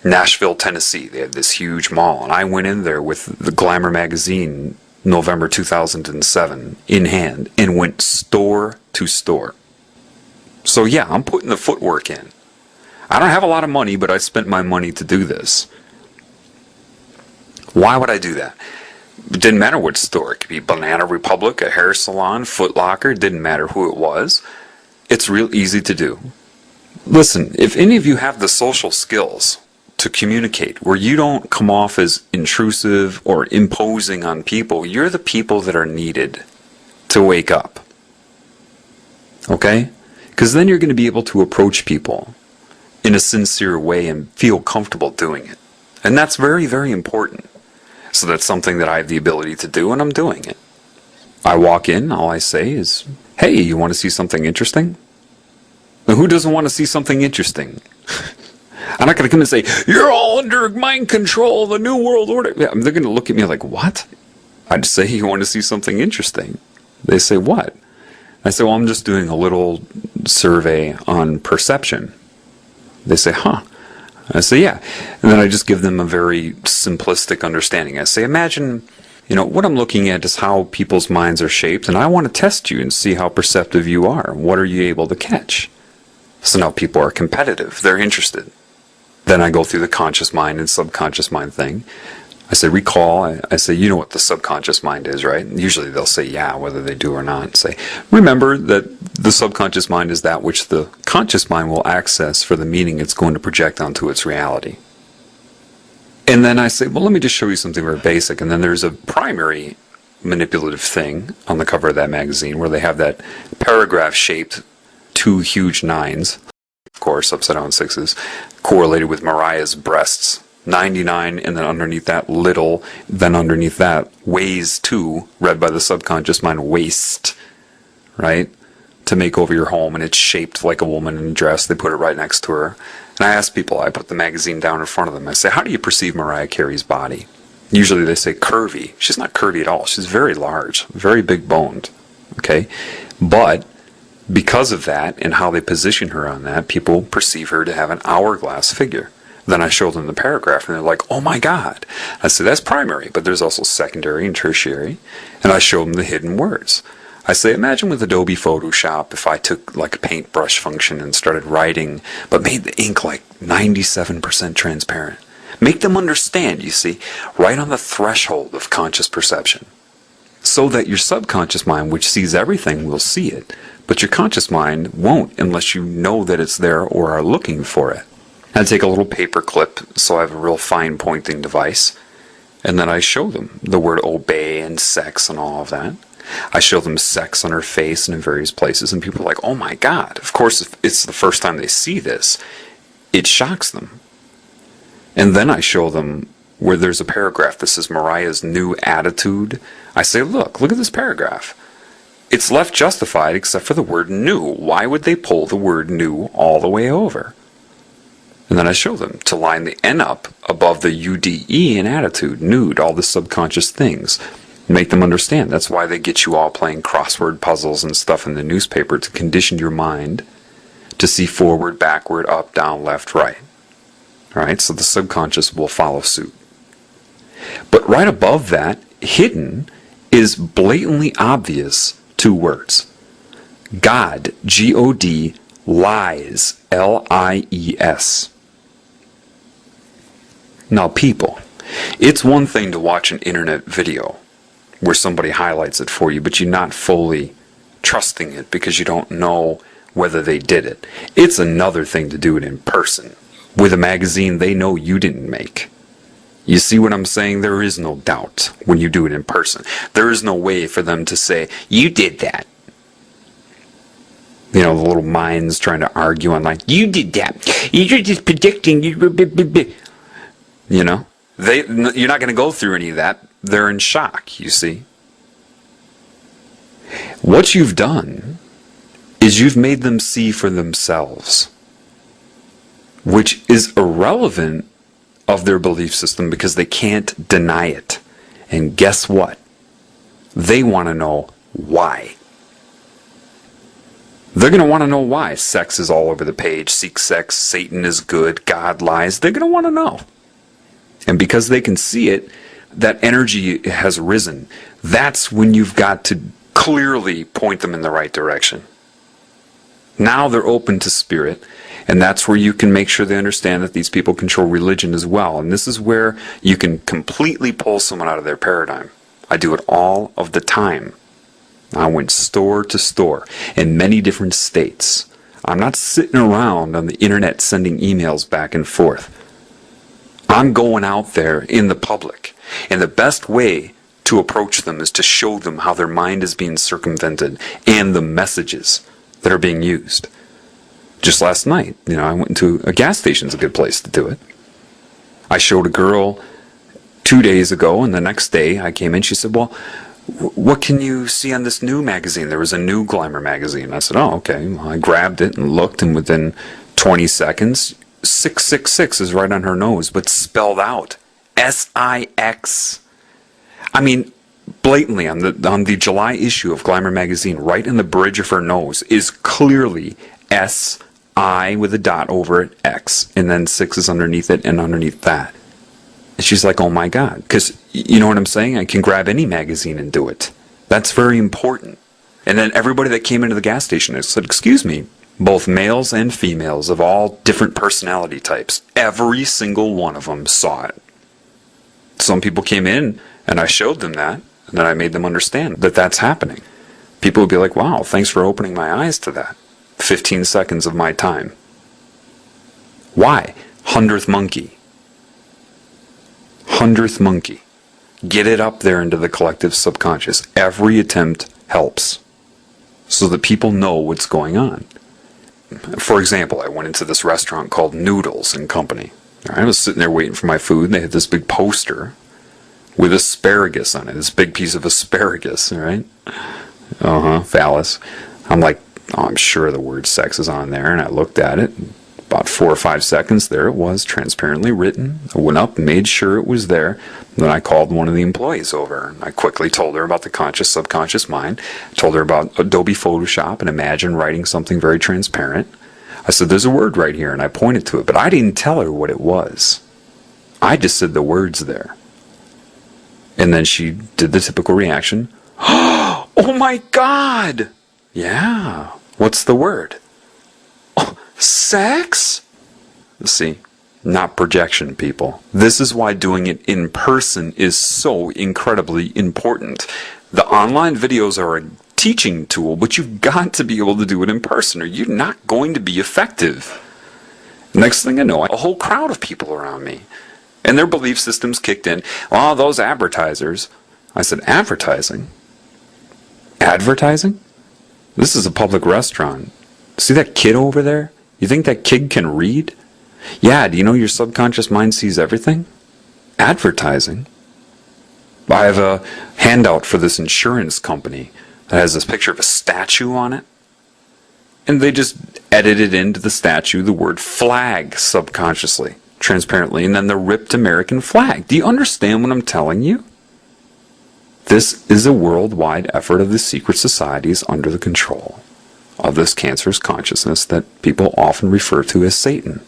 Speaker 1: Nashville, Tennessee. They had this huge mall, and I went in there with the Glamour magazine, November 2007, in hand, and went store to store. So yeah, I'm putting the footwork in. I don't have a lot of money, but I spent my money to do this. Why would I do that? It didn't matter what store. It could be Banana Republic, a hair salon, Foot Locker. It didn't matter who it was. It's real easy to do. Listen, if any of you have the social skills to communicate where you don't come off as intrusive or imposing on people, you're the people that are needed to wake up. Okay? Because then you're going to be able to approach people in a sincere way and feel comfortable doing it. And that's very, very important. So that's something that I have the ability to do, and I'm doing it. I walk in, all I say is, hey, you want to see something interesting? Now, who doesn't want to see something interesting? I'm not going to come and say, you're all under mind control, the New World Order. Yeah, they're going to look at me like, what? I'd say, you want to see something interesting. They say, what? I say, well, I'm just doing a little survey on perception. They say, huh? I say, yeah. And then I just give them a very simplistic understanding. I say, imagine, what I'm looking at is how people's minds are shaped, and I want to test you and see how perceptive you are. What are you able to catch? So now people are competitive. They're interested. Then I go through the conscious mind and subconscious mind thing. I say, recall. I say, you know what the subconscious mind is, right? Usually they'll say, yeah, whether they do or not. Say, remember that the subconscious mind is that which the conscious mind will access for the meaning it's going to project onto its reality. And then I say, well, let me just show you something very basic. And then there's a primary manipulative thing on the cover of that magazine where they have that paragraph-shaped 2 huge 9s, of course, upside down 6s, correlated with Mariah's breasts. 99, and then underneath that little, then underneath that weighs 2, read by the subconscious mind, waist, right? To make over your home, and it's shaped like a woman in a dress. They put it right next to her. And I ask people, I put the magazine down in front of them. I say, how do you perceive Mariah Carey's body? Usually they say curvy. She's not curvy at all. She's very large, very big boned, okay? But because of that and how they position her on that, people perceive her to have an hourglass figure. Then I show them the paragraph, and they're like, oh my God. I say, that's primary, but there's also secondary and tertiary. And I show them the hidden words. I say, imagine with Adobe Photoshop, if I took like a paintbrush function and started writing, but made the ink like 97% transparent. Make them understand, you see, right on the threshold of conscious perception. So that your subconscious mind, which sees everything, will see it. But your conscious mind won't unless you know that it's there or are looking for it. I take a little paper clip, so I have a real fine pointing device, and then I show them the word obey and sex and all of that. I show them sex on her face and in various places, and people are like, oh my God. Of course, if it's the first time they see this, it shocks them. And then I show them where there's a paragraph that says Mariah's new attitude. I say, look at this paragraph. It's left justified except for the word new. Why would they pull the word new all the way over? And then I show them to line the N up above the UDE in attitude, nude, all the subconscious things. Make them understand. That's why they get you all playing crossword puzzles and stuff in the newspaper, to condition your mind to see forward, backward, up, down, left, right. All right, so the subconscious will follow suit. But right above that, hidden, is blatantly obvious 2 words. God, G-O-D, lies, L-I-E-S. Now people, it's one thing to watch an internet video where somebody highlights it for you, but you're not fully trusting it because you don't know whether they did it. It's another thing to do it in person with a magazine they know you didn't make. You see what I'm saying? There is no doubt when you do it in person. There is no way for them to say, you did that. You know, the little minds trying to argue online, you did that. You're just predicting. You know, you're not going to go through any of that. They're in shock, you see. What you've done is you've made them see for themselves, which is irrelevant of their belief system because they can't deny it. And guess what? They want to know why. They're going to want to know why. Sex is all over the page. Seek sex. Satan is good. God lies. They're going to want to know. And because they can see it, that energy has risen. That's when you've got to clearly point them in the right direction. Now they're open to spirit, and that's where you can make sure they understand that these people control religion as well. And this is where you can completely pull someone out of their paradigm. I do it all of the time. I went store to store in many different states. I'm not sitting around on the internet sending emails back and forth. I'm going out there in the public. And the best way to approach them is to show them how their mind is being circumvented and the messages that are being used. Just last night, I went into a gas station's a good place to do it. I showed a girl 2 days ago, and the next day I came in, she said, well, what can you see on this new magazine? There was a new Glamour magazine. I said, oh, okay. Well, I grabbed it and looked, and within 20 seconds, 666 is right on her nose, but spelled out. S-I-X. I mean, blatantly on the July issue of Glamour magazine, right in the bridge of her nose, is clearly S-I with a dot over it, X, and then 6 is underneath it, and underneath that. And she's like, oh my God, because you know what I'm saying? I can grab any magazine and do it. That's very important. And then everybody that came into the gas station, I said, excuse me, both males and females of all different personality types, every single one of them saw it. Some people came in and I showed them that, and then I made them understand that that's happening. People would be like, wow, thanks for opening my eyes to that. 15 seconds of my time. Why? 100th monkey. 100th monkey. Get it up there into the collective subconscious. Every attempt helps so that people know what's going on. For example, I went into this restaurant called Noodles and Company. I was sitting there waiting for my food, and they had this big poster with asparagus on it. This big piece of asparagus, right? Phallus. I'm like, oh, I'm sure the word sex is on there, and I looked at it. About 4 or 5 seconds, there it was, transparently written. I went up, made sure it was there. Then I called one of the employees over, and I quickly told her about the conscious, subconscious mind. I told her about Adobe Photoshop and Imagine writing something very transparent. I said, there's a word right here, and I pointed to it, but I didn't tell her what it was. I just said the words there. And then she did the typical reaction. Oh my God! Yeah. What's the word? Oh, sex? See, not projection, people. This is why doing it in person is so incredibly important. The online videos are a teaching tool, but you've got to be able to do it in person or you're not going to be effective. Next thing I know, a whole crowd of people around me. And their belief systems kicked in. Oh, those advertisers. I said, advertising? Advertising? This is a public restaurant. See that kid over there? You think that kid can read? Yeah, do you know your subconscious mind sees everything? Advertising. I have a handout for this insurance company that has this picture of a statue on it. And they just edited into the statue the word flag subconsciously, transparently, and then the ripped American flag. Do you understand what I'm telling you? This is a worldwide effort of the secret societies under the control of this cancerous consciousness that people often refer to as Satan.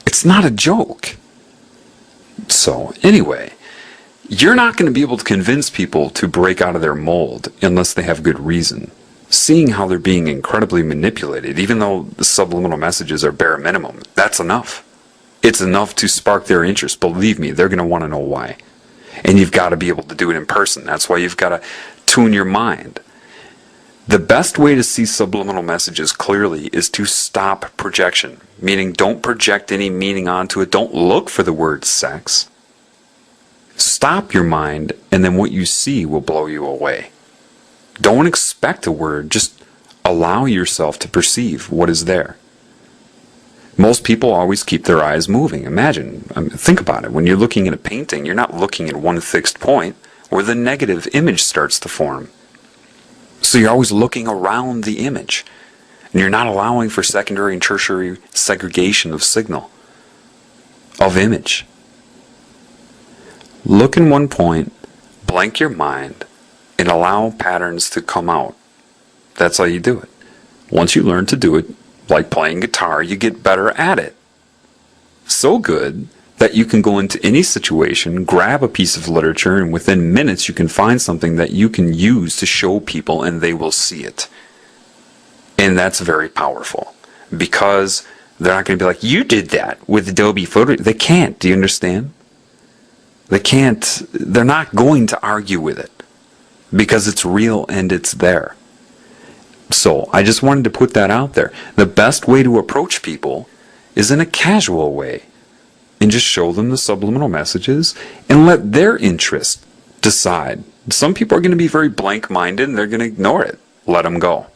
Speaker 1: It's not a joke. So, anyway, you're not going to be able to convince people to break out of their mold unless they have good reason. Seeing how they're being incredibly manipulated, even though the subliminal messages are bare minimum, that's enough. It's enough to spark their interest. Believe me, they're going to want to know why. And you've got to be able to do it in person. That's why you've got to tune your mind. The best way to see subliminal messages clearly is to stop projection, meaning don't project any meaning onto it. Don't look for the word sex. Stop your mind, and then what you see will blow you away. Don't expect a word, just allow yourself to perceive what is there. Most people always keep their eyes moving. Imagine, think about it. When you're looking at a painting, you're not looking at one fixed point where the negative image starts to form. So you're always looking around the image. And you're not allowing for secondary and tertiary segregation of signal, of image. Look in one point, blank your mind, and allow patterns to come out. That's how you do it. Once you learn to do it, like playing guitar, you get better at it. So good that you can go into any situation, grab a piece of literature, and within minutes you can find something that you can use to show people and they will see it. And that's very powerful because they're not going to be like, you did that with Adobe Photo. They can't. Do you understand? They can't. They're not going to argue with it because it's real and it's there. So I just wanted to put that out there. The best way to approach people is in a casual way and just show them the subliminal messages and let their interest decide. Some people are going to be very blank-minded and they're going to ignore it. Let them go.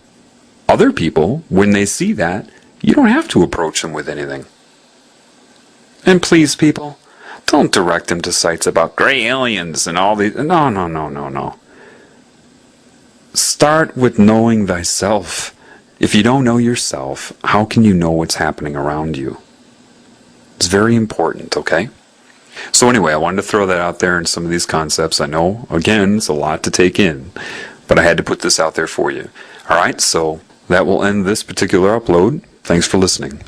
Speaker 1: Other people, when they see that, you don't have to approach them with anything. And please, people, don't direct them to sites about gray aliens and all these. No. Start with knowing thyself. If you don't know yourself, how can you know what's happening around you? It's very important, okay? So anyway, I wanted to throw that out there in some of these concepts. I know, again, it's a lot to take in, but I had to put this out there for you. All right, so that will end this particular upload. Thanks for listening.